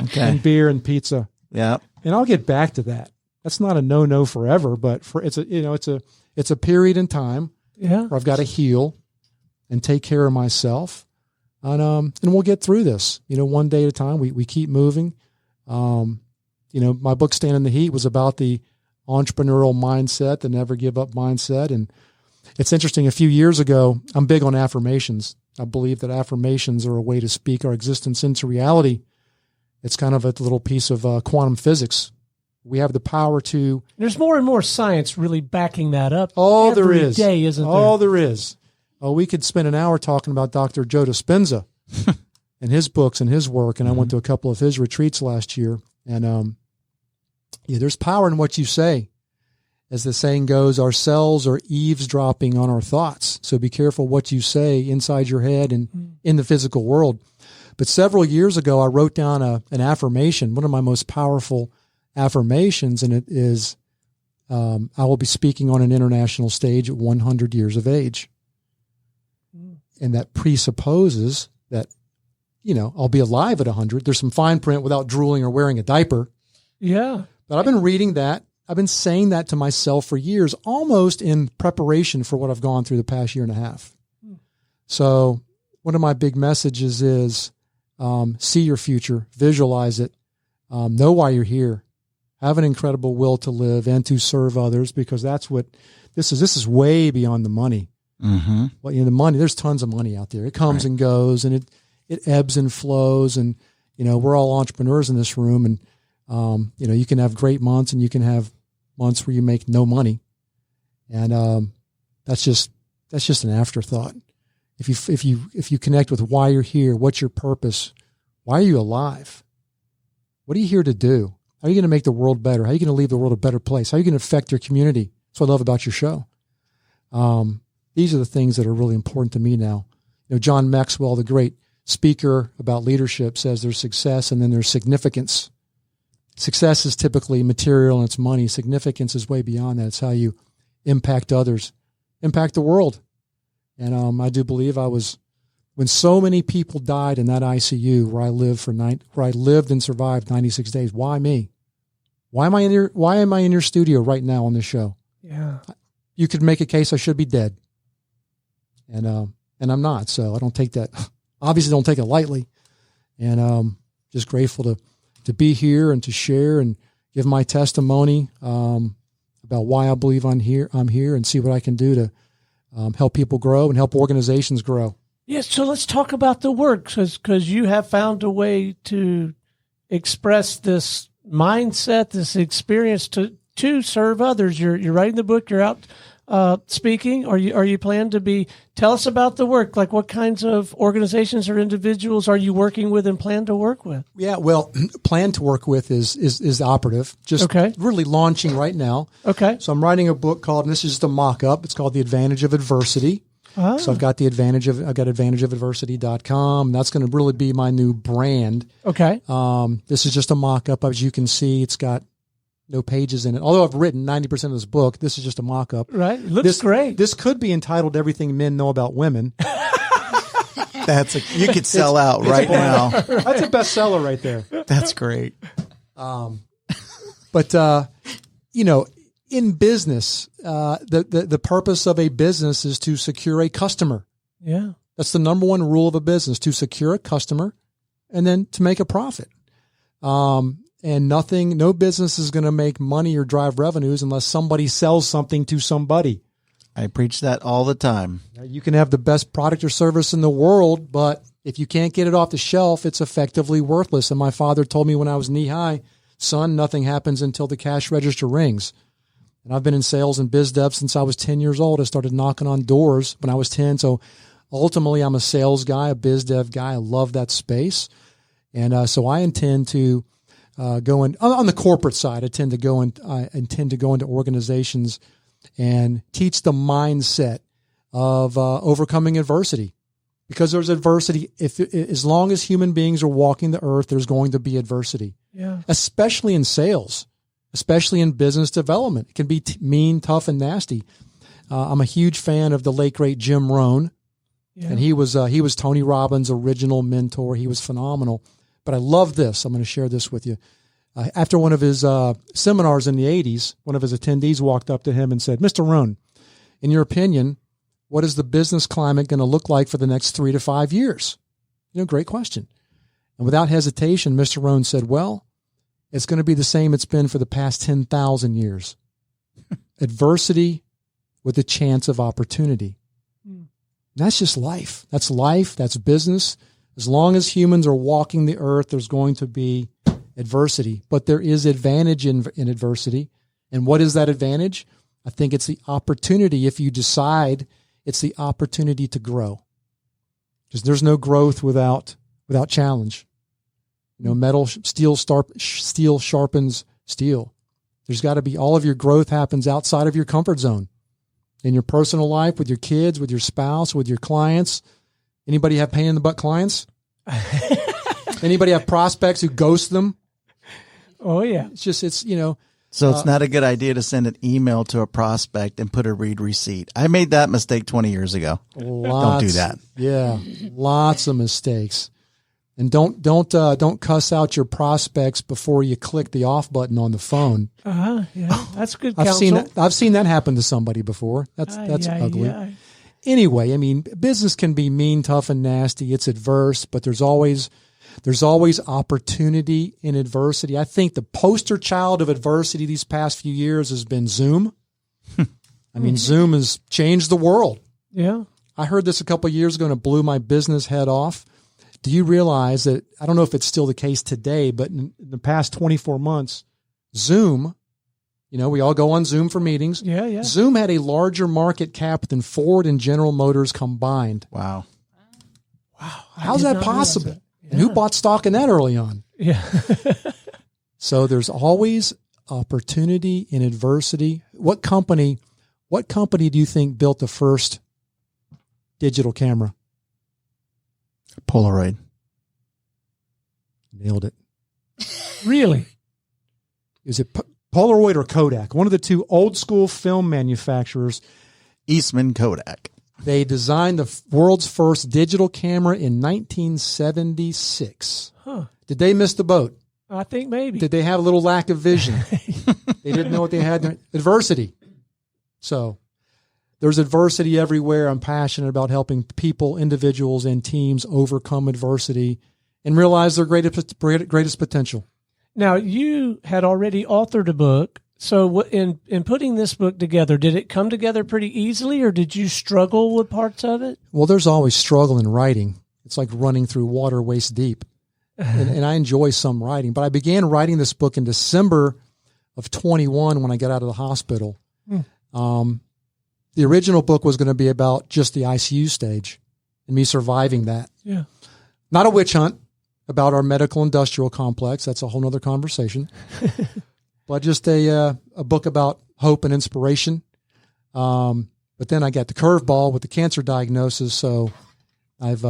Okay. And beer and pizza. Yeah. And I'll get back to that. That's not a no forever, but it's a period in time where I've got to heal and take care of myself. And we'll get through this, one day at a time. We keep moving. My book, Stand in the Heat, was about the entrepreneurial mindset, the never give up mindset. And it's interesting. A few years ago, I'm big on affirmations. I believe that affirmations are a way to speak our existence into reality. It's kind of a little piece of quantum physics. We have the power to... There's more and more science really backing that up. Oh, there is. Every day, isn't there? Oh, there is. Oh, we could spend an hour talking about Dr. Joe Dispenza and his books and his work. And I went to a couple of his retreats last year. And there's power in what you say. As the saying goes, our cells are eavesdropping on our thoughts. So be careful what you say inside your head and in the physical world. But several years ago, I wrote down an affirmation, one of my most powerful affirmations, and it is, I will be speaking on an international stage at 100 years of age. And that presupposes that, I'll be alive at 100. There's some fine print without drooling or wearing a diaper. Yeah. But I've been reading that. I've been saying that to myself for years, almost in preparation for what I've gone through the past year and a half. So one of my big messages is see your future, visualize it, know why you're here, have an incredible will to live and to serve others, because that's what this is. This is way beyond the money. Mm-hmm. Well, the money, there's tons of money out there. It comes and goes, and it ebbs and flows, and we're all entrepreneurs in this room, and you can have great months and you can have months where you make no money, and that's just an afterthought. If you connect with why you're here, what's your purpose, why are you alive, what are you here to do, how are you going to make the world better, how are you going to leave the world a better place, how are you going to affect your community? That's what I love about your show. These are the things that are really important to me now. John Maxwell, the great speaker about leadership, says there's success and then there's significance. Success is typically material and it's money. Significance is way beyond that. It's how you impact others, impact the world. And I do believe when so many people died in that ICU where I lived and survived 96 days. Why me? Why am I in your studio right now on this show? Yeah. You could make a case I should be dead. And I'm not. So I don't take that, obviously don't take it lightly. And just grateful to be here and to share and give my testimony about why I believe I'm here and see what I can do to help people grow and help organizations grow. Yes, so let's talk about the work, because you have found a way to express this mindset, this experience to serve others. You're writing the book. You're out speaking. Are you planning to be? Tell us about the work. Like, what kinds of organizations or individuals are you working with and plan to work with? Yeah, well, plan to work with is operative. Just really launching right now. Okay. So I'm writing a book called, and this is just a mock-up. It's called The Advantage of Adversity. Ah. So I've got advantageofadversity.com. That's going to really be my new brand. Okay. This is just a mock-up. As you can see, it's got no pages in it. Although I've written 90% of this book, this is just a mock-up. Right. It looks great. This could be entitled Everything Men Know About Women. You could sell out right now. That's a bestseller right there. That's great. But in business, the purpose of a business is to secure a customer. Yeah. That's the number one rule of a business, to secure a customer and then to make a profit. And no business is going to make money or drive revenues unless somebody sells something to somebody. I preach that all the time. You can have the best product or service in the world, but if you can't get it off the shelf, it's effectively worthless. And my father told me when I was knee high, son, nothing happens until the cash register rings. And I've been in sales and biz dev since I was 10 years old. I started knocking on doors when I was 10. So ultimately, I'm a sales guy, a biz dev guy. I love that space. And so I intend to go in on the corporate side. I intend to go into organizations and teach the mindset of overcoming adversity, because there's adversity. As long as human beings are walking the earth, there's going to be adversity. Yeah. Especially in sales, especially in business development. It can be mean, tough, and nasty. I'm a huge fan of the late great Jim Rohn, and he was Tony Robbins' original mentor. He was phenomenal. But I love this. I'm going to share this with you. After one of his seminars in the 80s, one of his attendees walked up to him and said, "Mr. Rohn, in your opinion, what is the business climate going to look like for the next 3 to 5 years?" Great question. And without hesitation, Mr. Rohn said, "Well, it's going to be the same it's been for the past 10,000 years. Adversity with a chance of opportunity." That's just life. That's life. That's business. As long as humans are walking the earth, there's going to be adversity. But there is advantage in adversity. And what is that advantage? I think it's the opportunity. If you decide, it's the opportunity to grow. Because there's no growth without challenge. Steel sharpens steel. There's got to be, all of your growth happens outside of your comfort zone. In your personal life, with your kids, with your spouse, with your clients. Anybody have pain in the butt clients? Anybody have prospects who ghost them? Oh, yeah. So it's not a good idea to send an email to a prospect and put a read receipt. I made that mistake 20 years ago. Don't do that. Yeah. Lots of mistakes. And don't cuss out your prospects before you click the off button on the phone. Yeah. That's good counsel. I've seen that happen to somebody before. That's ugly. Yeah. Anyway, business can be mean, tough, and nasty. It's adverse, but there's always opportunity in adversity. I think the poster child of adversity these past few years has been Zoom. Zoom has changed the world. Yeah. I heard this a couple of years ago and it blew my business head off. do you realize that, I don't know if it's still the case today, but in the past 24 months, Zoom, we all go on Zoom for meetings. Yeah. Zoom had a larger market cap than Ford and General Motors combined. Wow. How's that possible? Yeah. And who bought stock in that early on? Yeah. So there's always opportunity in adversity. What company do you think built the first digital camera? Polaroid. Nailed it. Really? Is it Polaroid or Kodak? One of the two old school film manufacturers. Eastman Kodak. They designed the world's first digital camera in 1976. Huh. Did they miss the boat? I think maybe. Did they have a little lack of vision? They didn't know what they had. Adversity. So there's adversity everywhere. I'm passionate about helping people, individuals, and teams overcome adversity and realize their greatest potential. Now, you had already authored a book. So in putting this book together, did it come together pretty easily, or did you struggle with parts of it? Well, there's always struggle in writing. It's like running through water waist deep. And I enjoy some writing. But I began writing this book in December of 21 when I got out of the hospital. The original book was going to be about just the ICU stage and me surviving that. Yeah. Not a witch hunt about our medical industrial complex. That's a whole nother conversation. But just a book about hope and inspiration. But then I got the curveball with the cancer diagnosis, so I've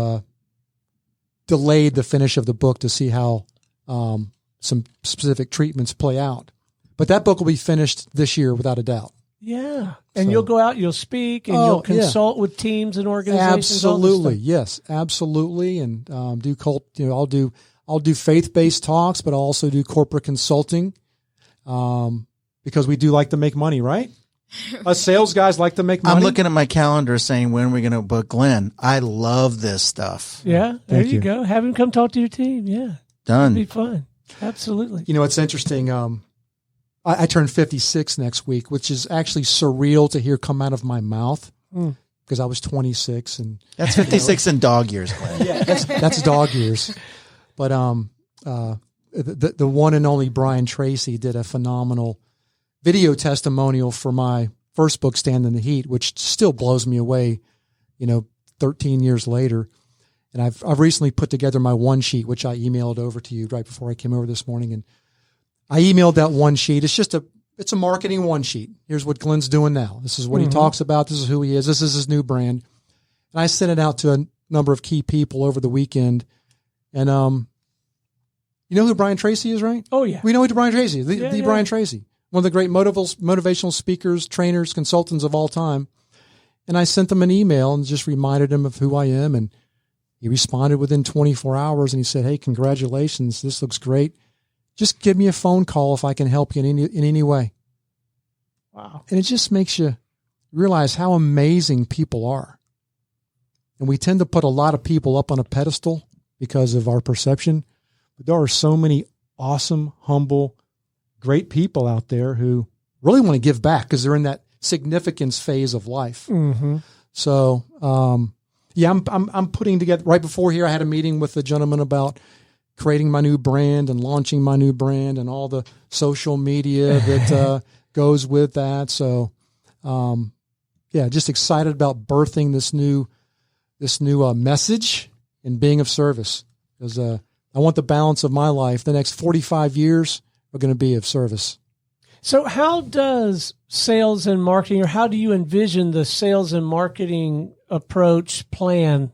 delayed the finish of the book to see how some specific treatments play out. But that book will be finished this year without a doubt. Yeah. And you'll go out, you'll speak, and you'll consult with teams and organizations. Absolutely. Yes, absolutely. And I'll do faith-based talks, but I'll also do corporate consulting. Because we do like to make money, right? Us sales guys like to make money. I'm looking at my calendar saying, when are we going to book Glenn? I love this stuff. Yeah, there you go. Have him come talk to your team. Yeah. Done. It'd be fun. Absolutely. It's interesting. I turn 56 next week, which is actually surreal to hear come out of my mouth because I was 26. And that's 56 in dog years, Glenn. Yeah, that's dog years. But the one and only Brian Tracy did a phenomenal video testimonial for my first book, Stand in the Heat, which still blows me away, 13 years later. And I've recently put together my one sheet, which I emailed over to you right before I came over this morning. And I emailed that one sheet. It's a marketing one sheet. Here's what Glenn's doing now. This is what he talks about. This is who he is. This is his new brand. And I sent it out to a number of key people over the weekend. And, you know who Brian Tracy is, right? Oh, yeah. We know who Brian Tracy is. The Brian Tracy. One of the great motivational speakers, trainers, consultants of all time. And I sent him an email and just reminded him of who I am. And he responded within 24 hours. And he said, hey, congratulations. This looks great. Just give me a phone call if I can help you in any way. Wow. And it just makes you realize how amazing people are. And we tend to put a lot of people up on a pedestal because of our perception. But there are so many awesome, humble, great people out there who really want to give back because they're in that significance phase of life. Mm-hmm. So, I'm putting together, right before here, I had a meeting with a gentleman about creating my new brand and launching my new brand and all the social media that goes with that. So, just excited about birthing this new message and being of service because I want the balance of my life. The next 45 years are going to be of service. So how does sales and marketing, or how do you envision the sales and marketing approach plan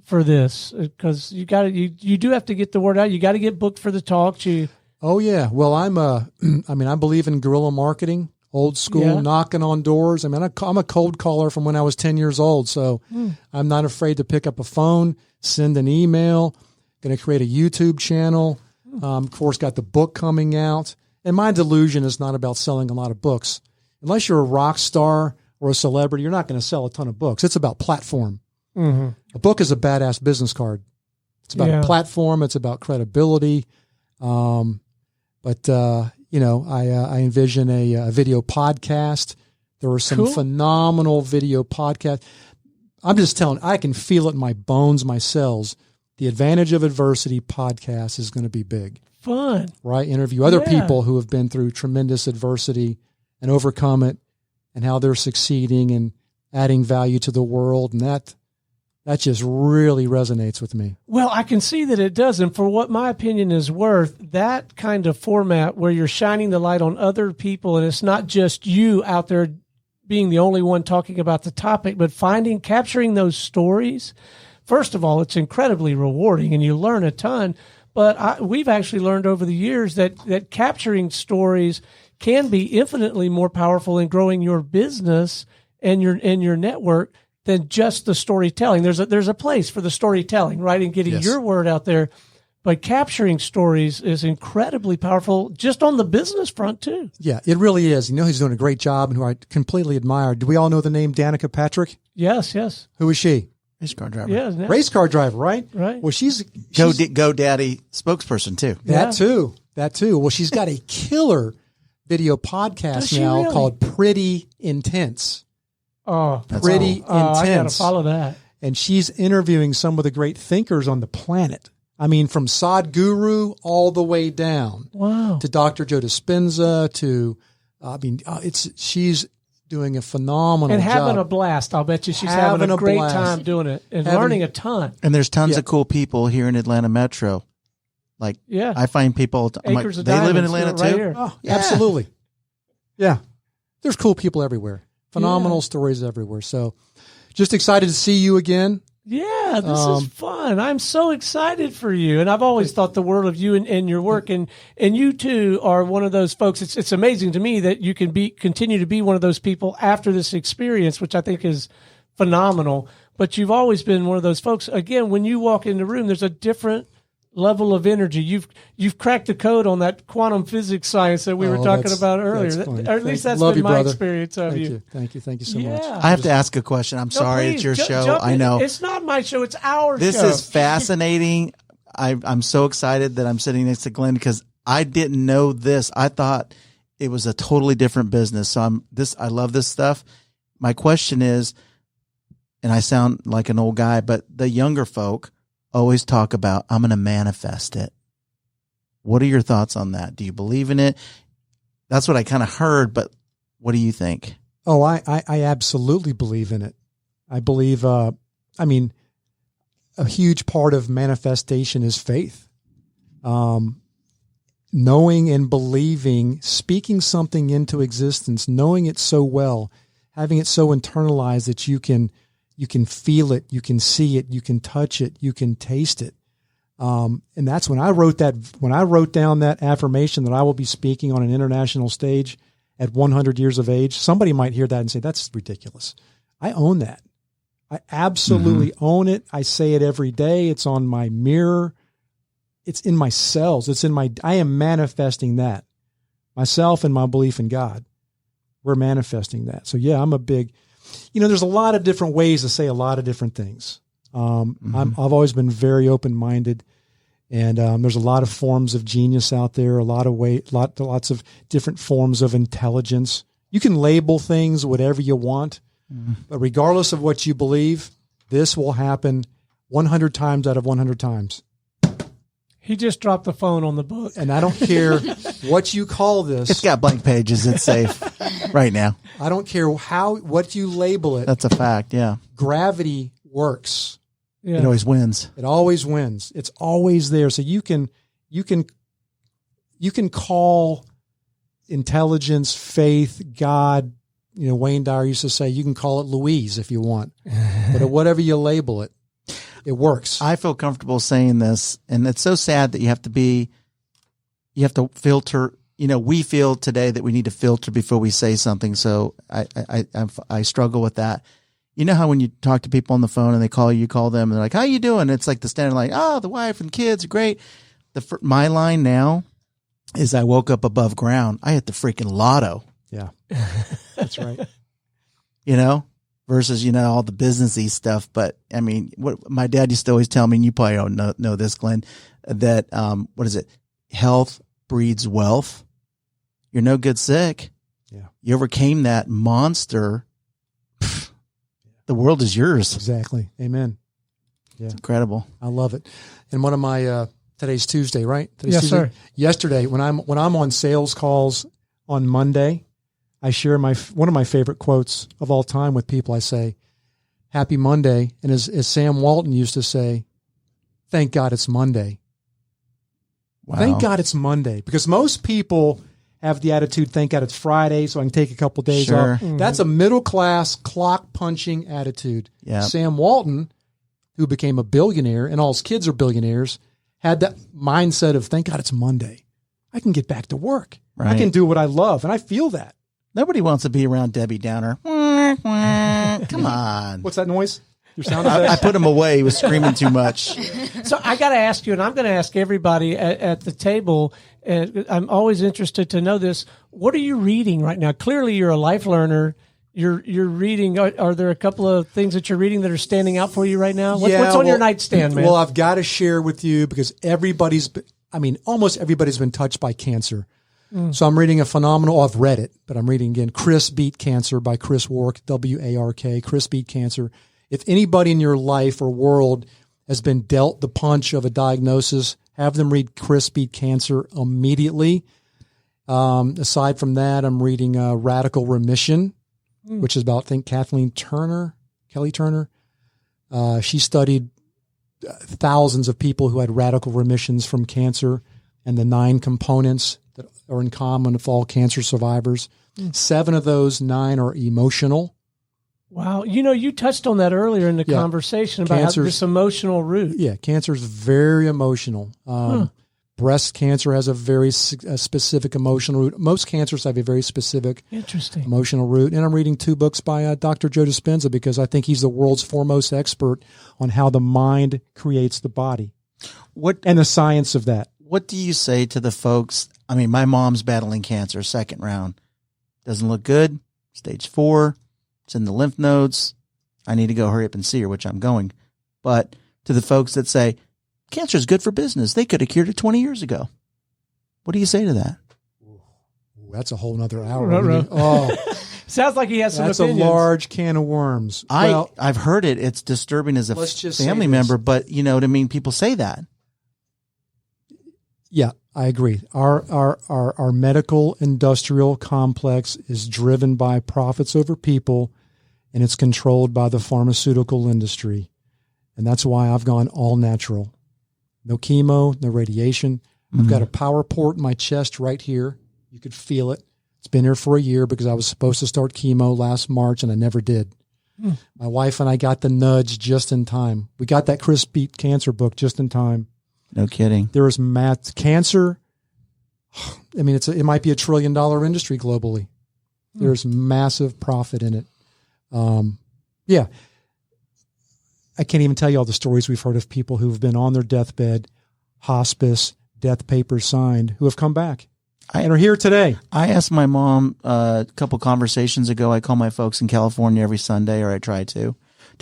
for this? Because you do have to get the word out. You got to get booked for the talks. Oh yeah. Well, I believe in guerrilla marketing, old school, knocking on doors. I'm a cold caller from when I was 10 years old. So I'm not afraid to pick up a phone, send an email, going to create a YouTube channel. Of course, got the book coming out. And my delusion is not about selling a lot of books. Unless you're a rock star or a celebrity, you're not going to sell a ton of books. It's about platform. Mm-hmm. A book is a badass business card. It's about a platform. It's about credibility. I envision a video podcast. There are some phenomenal video podcasts. I'm just telling, I can feel it in my bones, my cells. the Advantage of Adversity podcast is going to be big. Fun. Right? Interview other people who have been through tremendous adversity and overcome it and how they're succeeding and adding value to the world. And that just really resonates with me. Well, I can see that it does. And for what my opinion is worth, that kind of format where you're shining the light on other people and it's not just you out there being the only one talking about the topic, but capturing those stories. First of all, it's incredibly rewarding and you learn a ton. But we've actually learned over the years that capturing stories can be infinitely more powerful in growing your business and your network than just the storytelling. There's a place for the storytelling, right, and getting your word out there. But capturing stories is incredibly powerful just on the business front, too. Yeah, it really is. He's doing a great job and who I completely admire. Do we all know the name Danica Patrick? Yes. Who is she? Race car driver. Yeah, race car driver, right? Right. Well, she's GoDaddy spokesperson, too. That too. Well, she's got a killer video podcast now called Pretty Intense. Oh, Pretty Intense. I got to follow that. And she's interviewing some of the great thinkers on the planet. I mean, from Sadhguru all the way down. Wow. To Dr. Joe Dispenza she's doing a phenomenal job. And having job. A blast. I'll bet you she's having a great time doing it and learning a ton. And there's tons of cool people here in Atlanta Metro. I find people, they live in Atlanta too? Here. Oh, absolutely. Yeah. There's cool people everywhere. Phenomenal stories everywhere. So just excited to see you again. Yeah, this is fun. I'm so excited for you. And I've always thought the world of you and your work. And you too are one of those folks. It's amazing to me that you can continue to be one of those people after this experience, which I think is phenomenal. But you've always been one of those folks. Again, when you walk in the room, there's a different level of energy. You've cracked the code on that quantum physics science that we were talking about earlier. Or at least that's been my experience of you. Thank you so much. I have to ask a question. I'm sorry, it's your show. I know. It's not my show. It's our show. This is fascinating. I'm so excited that I'm sitting next to Glenn because I didn't know this. I thought it was a totally different business. So I love this stuff. My question is, and I sound like an old guy, but the younger folk always talk about, I'm going to manifest it. What are your thoughts on that? Do you believe in it? That's what I kind of heard, but what do you think? Oh, I absolutely believe in it. I believe, a huge part of manifestation is faith. Knowing and believing, speaking something into existence, knowing it so well, having it so internalized that you can feel it, you can see it, you can touch it, you can taste it. And that's when I wrote down that affirmation that I will be speaking on an international stage at 100 years of age. Somebody might hear that and say, that's ridiculous. I own that. I absolutely own it. I say it every day. It's on my mirror. It's in my cells. I am manifesting that. Myself and my belief in God. We're manifesting that. So yeah, I'm a big, there's a lot of different ways to say a lot of different things. I've always been very open-minded, and there's a lot of forms of genius out there, lots of different forms of intelligence. You can label things whatever you want, but regardless of what you believe, this will happen 100 times out of 100 times. He just dropped the phone on the book. And I don't care what you call this. It's got blank pages. It's safe right now. I don't care what you label it. That's a fact, yeah. Gravity works. Yeah. It always wins. It always wins. It's always there. So you can call intelligence, faith, God, Wayne Dyer used to say, you can call it Louise if you want. But whatever you label it, it works. I feel comfortable saying this, and it's so sad that you have to filter. We feel today that we need to filter before we say something. So I struggle with that. You know how when you talk to people on the phone and they call you call them, and they're like, how you doing? It's like the standard line, the wife and kids are great. My line now is I woke up above ground. I hit the freaking lotto. Yeah, that's right. Versus, all the businessy stuff. But I mean, what my dad used to always tell me, and you probably don't know this, Glenn, that, what is it? Health breeds wealth. You're no good sick. Yeah. You overcame that monster. The world is yours. Exactly. Amen. Yeah. Incredible. I love it. And one of my, today's Tuesday, right? Today's Yes, Tuesday. sir. Yesterday, when I'm on sales calls on Monday, I share one of my favorite quotes of all time with people. I say, "Happy Monday," and as Sam Walton used to say, "Thank God it's Monday." Wow. Thank God it's Monday, because most people have the attitude, "Thank God it's Friday, so I can take a couple days Sure. off." That's a middle class clock punching attitude. Yeah. Sam Walton, who became a billionaire, and all his kids are billionaires, had that mindset of, "Thank God it's Monday. I can get back to work. I Right. can do what I love," and I feel that. Nobody wants to be around Debbie Downer. Come on. What's that noise? Your sound I effect? put him away. He was screaming too much. So I got to ask you, and I'm going to ask everybody at the table, and I'm always interested to know this. What are you reading right now? Clearly, you're a life learner. You're reading. Are there a couple of things that you're reading that are standing out for you right now? What's on your nightstand, man? Well, I've got to share with you because almost everybody's been touched by cancer. So I'm reading I've read it, but I'm reading again, Chris Beat Cancer by Chris Wark, W-A-R-K, Chris Beat Cancer. If anybody in your life or world has been dealt the punch of a diagnosis, have them read Chris Beat Cancer immediately. Aside from that, I'm reading Radical Remission, which is about, I think, Kelly Turner. She studied thousands of people who had radical remissions from cancer and the 9 components that are in common with all cancer survivors. 7 of those 9 are emotional. Wow. You touched on that earlier in the conversation about this emotional root. Yeah, cancer is very emotional. Breast cancer has a very specific emotional root. Most cancers have a very specific emotional root. And I'm reading 2 books by Dr. Joe Dispenza because I think he's the world's foremost expert on how the mind creates the body. And the science of that. What do you say to the folks? I mean, my mom's battling cancer, 2nd round. Doesn't look good. Stage 4. It's in the lymph nodes. I need to go hurry up and see her, which I'm going. But to the folks that say, cancer is good for business, they could have cured it 20 years ago. What do you say to that? Ooh, that's a whole nother hour. Sounds like he has some opinions. That's a large can of worms. I've heard it. It's disturbing as a family member, but you know what I mean? People say that. Yeah, I agree. Our medical industrial complex is driven by profits over people, and it's controlled by the pharmaceutical industry. And that's why I've gone all natural. No chemo, no radiation. I've got a power port in my chest right here. You could feel it. It's been here for a year because I was supposed to start chemo last March, and I never did. My wife and I got the nudge just in time. We got that Chris Beat Cancer book just in time. No kidding. There is cancer. I mean, it might be $1 trillion industry globally. There's massive profit in it. Yeah. I can't even tell you all the stories we've heard of people who've been on their deathbed, hospice, death papers signed, who have come back and are here today. I asked my mom a couple conversations ago. I call my folks in California every Sunday, or I try to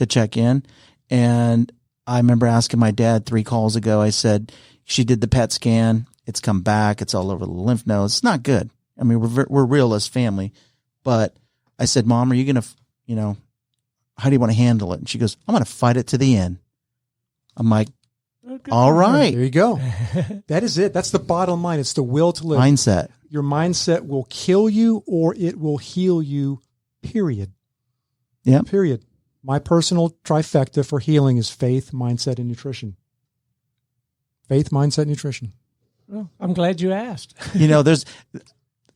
check in. And I remember asking my dad 3 calls ago, I said, she did the PET scan. It's come back. It's all over the lymph nodes. It's not good. I mean, we're realist family. But I said, Mom, are you going to, how do you want to handle it? And she goes, I'm going to fight it to the end. I'm like, all right. There you go. That is it. That's the bottom line. It's the will to live. Mindset. Your mindset will kill you or it will heal you, period. Yeah. Period. My personal trifecta for healing is faith, mindset, and nutrition. Faith, mindset, nutrition. Well, I'm glad you asked.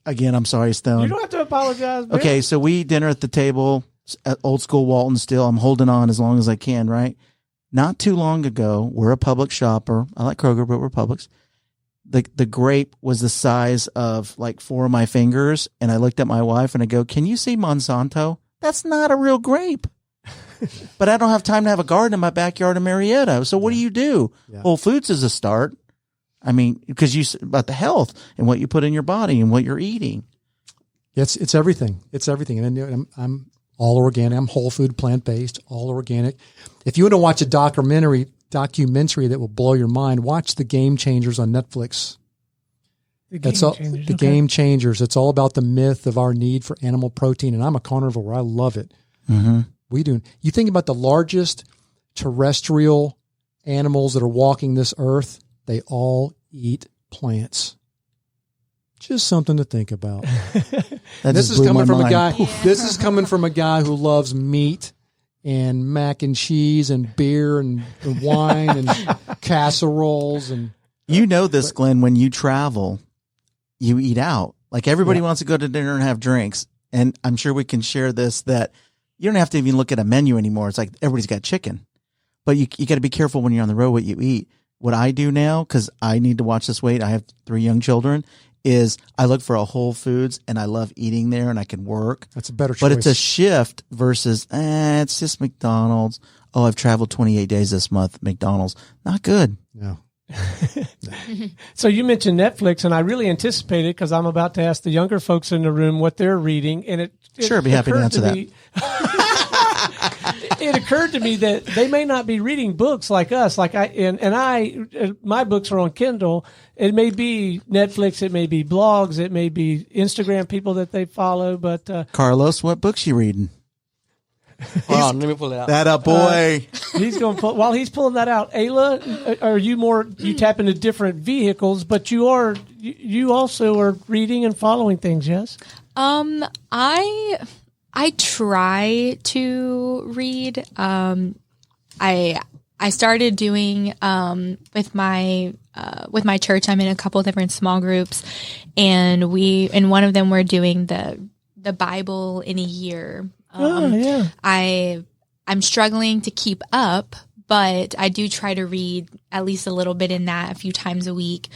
Again, I'm sorry, Stone. You don't have to apologize, man. Okay, so we eat dinner at the table, at old school Walton still. I'm holding on as long as I can, right? Not too long ago, we're a Publix shopper. I like Kroger, but we're Publix. The grape was the size of like 4 of my fingers, and I looked at my wife and I go, can you see Monsanto? That's not a real grape. But I don't have time to have a garden in my backyard in Marietta. So what do you do? Yeah. Whole Foods is a start. I mean, because about the health and what you put in your body and what you're eating. It's everything. It's everything. And then I'm all organic. I'm whole food, plant-based, all organic. If you want to watch a documentary that will blow your mind, watch The Game Changers on Netflix. The Game Changers. It's all about the myth of our need for animal protein. And I'm a carnivore. I love it. Mm-hmm. We do. You think about the largest terrestrial animals that are walking this earth, they all eat plants. Just something to think about. This is coming from a guy. This is coming from a guy who loves meat and mac and cheese and beer and wine and casseroles and. You know this, Glenn. When you travel, you eat out. Like everybody wants to go to dinner and have drinks, and I'm sure we can share this that you don't have to even look at a menu anymore. It's like everybody's got chicken, but you got to be careful when you're on the road what you eat. What I do now, because I need to watch this weight, I have 3 young children, is I look for a Whole Foods, and I love eating there, and I can work. That's a better choice. But it's a shift versus, it's just McDonald's. Oh, I've traveled 28 days this month, McDonald's. Not good. No. So you mentioned Netflix, and I really anticipated because I'm about to ask the younger folks in the room what they're reading, and it Sure, I'd be happy to answer that. It occurred to me that they may not be reading books like us. Like my books are on Kindle. It may be Netflix, it may be blogs, it may be Instagram people that they follow. But Carlos, what books you reading? Hold on, let me pull it out. That up, boy. He's going to while he's pulling that out. Ayla, are you more? You tap into different vehicles, but you also are reading and following things. Yes. I try to read. I started doing with my church. I'm in a couple different small groups, and in one of them we're doing the Bible in a year. I'm struggling to keep up, but I do try to read at least a little bit in that a few times a week.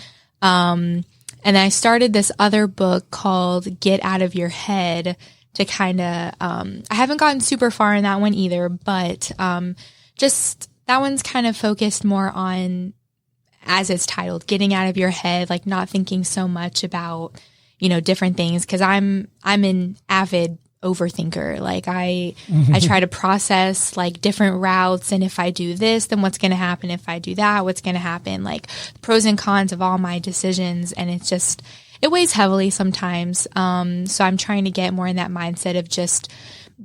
And I started this other book called Get Out of Your Head to kind of, I haven't gotten super far in that one either, but just that one's kind of focused more on, as it's titled, getting out of your head, like not thinking so much about, different things. Cause I'm an avid overthinker. Like I try to process like different routes, and if I do this, then what's going to happen? If I do that, what's going to happen? Like pros and cons of all my decisions, and it weighs heavily sometimes. So I'm trying to get more in that mindset of just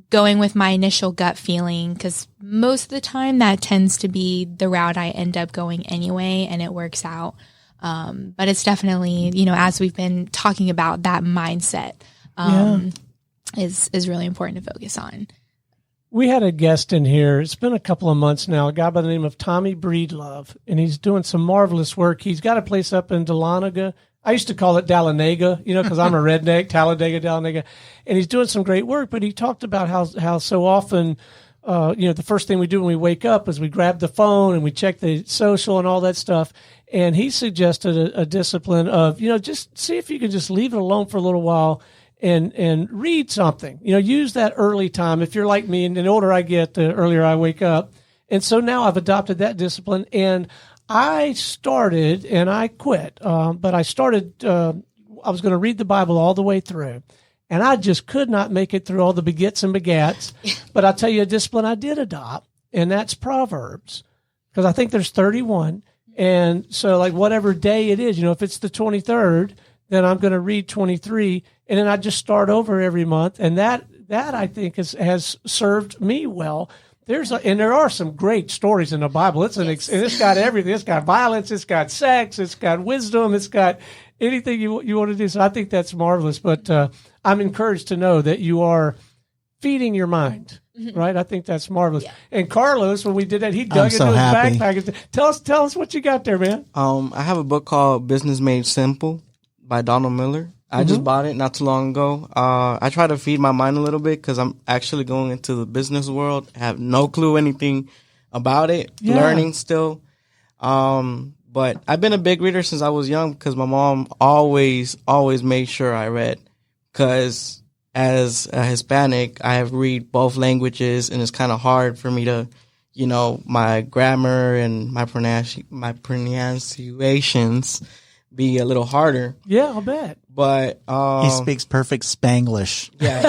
going with my initial gut feeling, because most of the time that tends to be the route I end up going anyway, and it works out. But it's definitely, as we've been talking about, that mindset is really important to focus on. We had a guest in here. It's been a couple of months now, a guy by the name of Tommy Breedlove, and he's doing some marvelous work. He's got a place up in Dahlonega. I used to call it Dahlonega, because I'm a redneck, Talladega, Dahlonega. And he's doing some great work, but he talked about how so often, the first thing we do when we wake up is we grab the phone and we check the social and all that stuff. And he suggested a discipline of, just see if you can just leave it alone for a little while and read something. Use that early time. If you're like me, and the older I get, the earlier I wake up. And so now I've adopted that discipline, and I started, and I quit, but I started, I was going to read the Bible all the way through, and I just could not make it through all the begets and begats. But I'll tell you a discipline I did adopt, and that's Proverbs, because I think there's 31. And so like whatever day it is, if it's the 23rd, then I'm going to read 23, and then I just start over every month. And that I think has served me well. There are some great stories in the Bible. It's got everything. It's got violence. It's got sex. It's got wisdom. It's got anything you want to do. So I think that's marvelous. But I'm encouraged to know that you are feeding your mind, right? I think that's marvelous. Yeah. And Carlos, when we did that, he dug into his backpack. Tell us what you got there, man. I have a book called Business Made Simple by Donald Miller. I just bought it not too long ago. I try to feed my mind a little bit because I'm actually going into the business world. I have no clue anything about it. Yeah. Learning still. But I've been a big reader since I was young because my mom always made sure I read. Because as a Hispanic, I have read both languages, and it's kind of hard for me to, my grammar and my pronunciations be a little harder. Yeah, I'll bet. But he speaks perfect Spanglish. Yeah,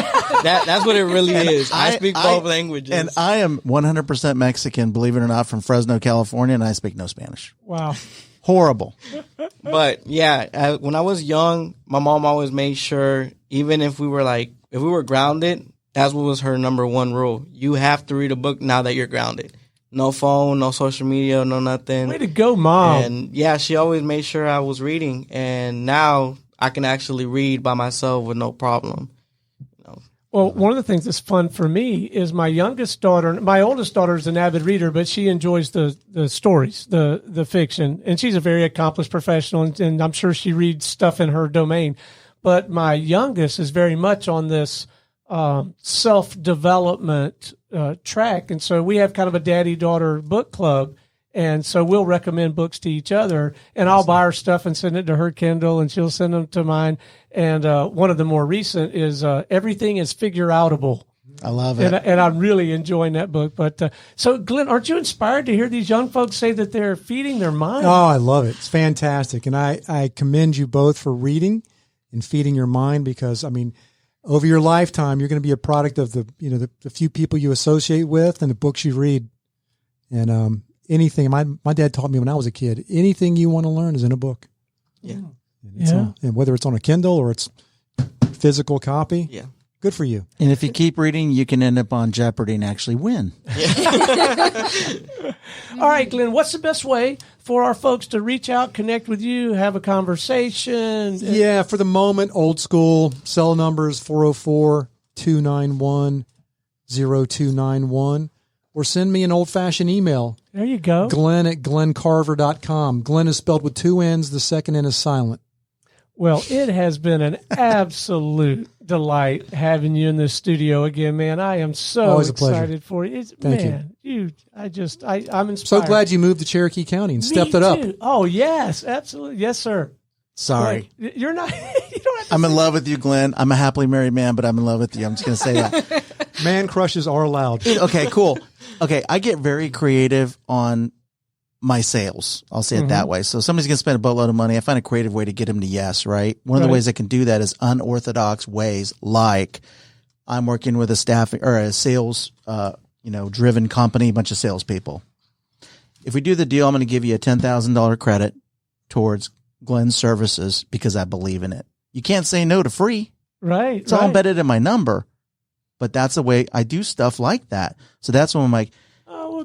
that's what it really is. I speak both languages, and I am 100% Mexican, believe it or not, from Fresno, California, and I speak no Spanish. Wow, horrible. But yeah, when I was young, my mom always made sure, even if we were grounded, that was her number one rule. You have to read a book now that you're grounded. no phone, no social media, no nothing. Way to go, Mom. And yeah, she always made sure I was reading. And now I can actually read by myself with no problem. Well, one of the things that's fun for me is my oldest daughter is an avid reader, but she enjoys the stories, the fiction, and she's a very accomplished professional, and I'm sure she reads stuff in her domain. But my youngest is very much on this self-development track, and so we have kind of a daddy-daughter book club. And so we'll recommend books to each other, and I'll buy her stuff and send it to her Kindle, and she'll send them to mine. And one of the more recent is Everything is Figure-Outable. I love it. And I'm really enjoying that book. But so, Glenn, aren't you inspired to hear these young folks say that they're feeding their mind? Oh, I love it. It's fantastic. And I commend you both for reading and feeding your mind, because, I mean, over your lifetime, you're going to be a product of the few people you associate with and the books you read. And anything, my dad taught me when I was a kid, anything you want to learn is in a book. Yeah. And whether it's on a Kindle or it's physical copy. Yeah. Good for you. And if you keep reading, you can end up on Jeopardy and actually win. All right, Glenn, what's the best way for our folks to reach out, connect with you, have a conversation? Yeah, for the moment, old school. Cell numbers 404-291-0291. Or send me an old-fashioned email. There you go. Glenn@glenncarver.com. Glenn is spelled with two N's. The second N is silent. Well, it has been an absolute delight having you in the studio again, man. I am so Always a excited for you. Thank you. I'm inspired. So glad you moved to Cherokee County and stepped it up. Oh, yes, absolutely. Yes, sir. Sorry. You're not. You don't have to I'm in love with you, Glenn. I'm a happily married man, but I'm in love with you. I'm just going to say that. Man crushes are allowed. Okay, cool. Okay, I get very creative on my sales. I'll say it that way. So somebody's going to spend a boatload of money. I find a creative way to get them to yes, right? One of the ways I can do that is unorthodox ways, like I'm working with a staffing or a sales, driven company, a bunch of salespeople. If we do the deal, I'm going to give you a $10,000 credit towards Glenn's services because I believe in it. You can't say no to free. Right. It's all embedded in my number. But that's the way I do stuff like that. So that's when I'm like,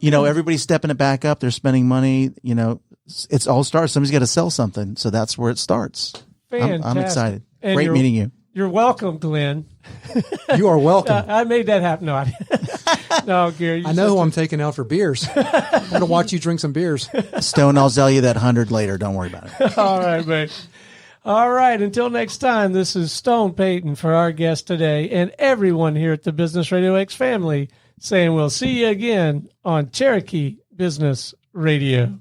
everybody's stepping it back up. They're spending money. It's all starts. Somebody's got to sell something. So that's where it starts. I'm excited. And great meeting you. You're welcome, Glenn. You are welcome. I made that happen. No, Gary. I know who I'm taking out for beers. I'm going to watch you drink some beers. Stone, I'll sell you that 100 later. Don't worry about it. All right, mate. All right. Until next time, this is Stone Payton for our guest today and everyone here at the Business RadioX family saying we'll see you again on Cherokee Business Radio.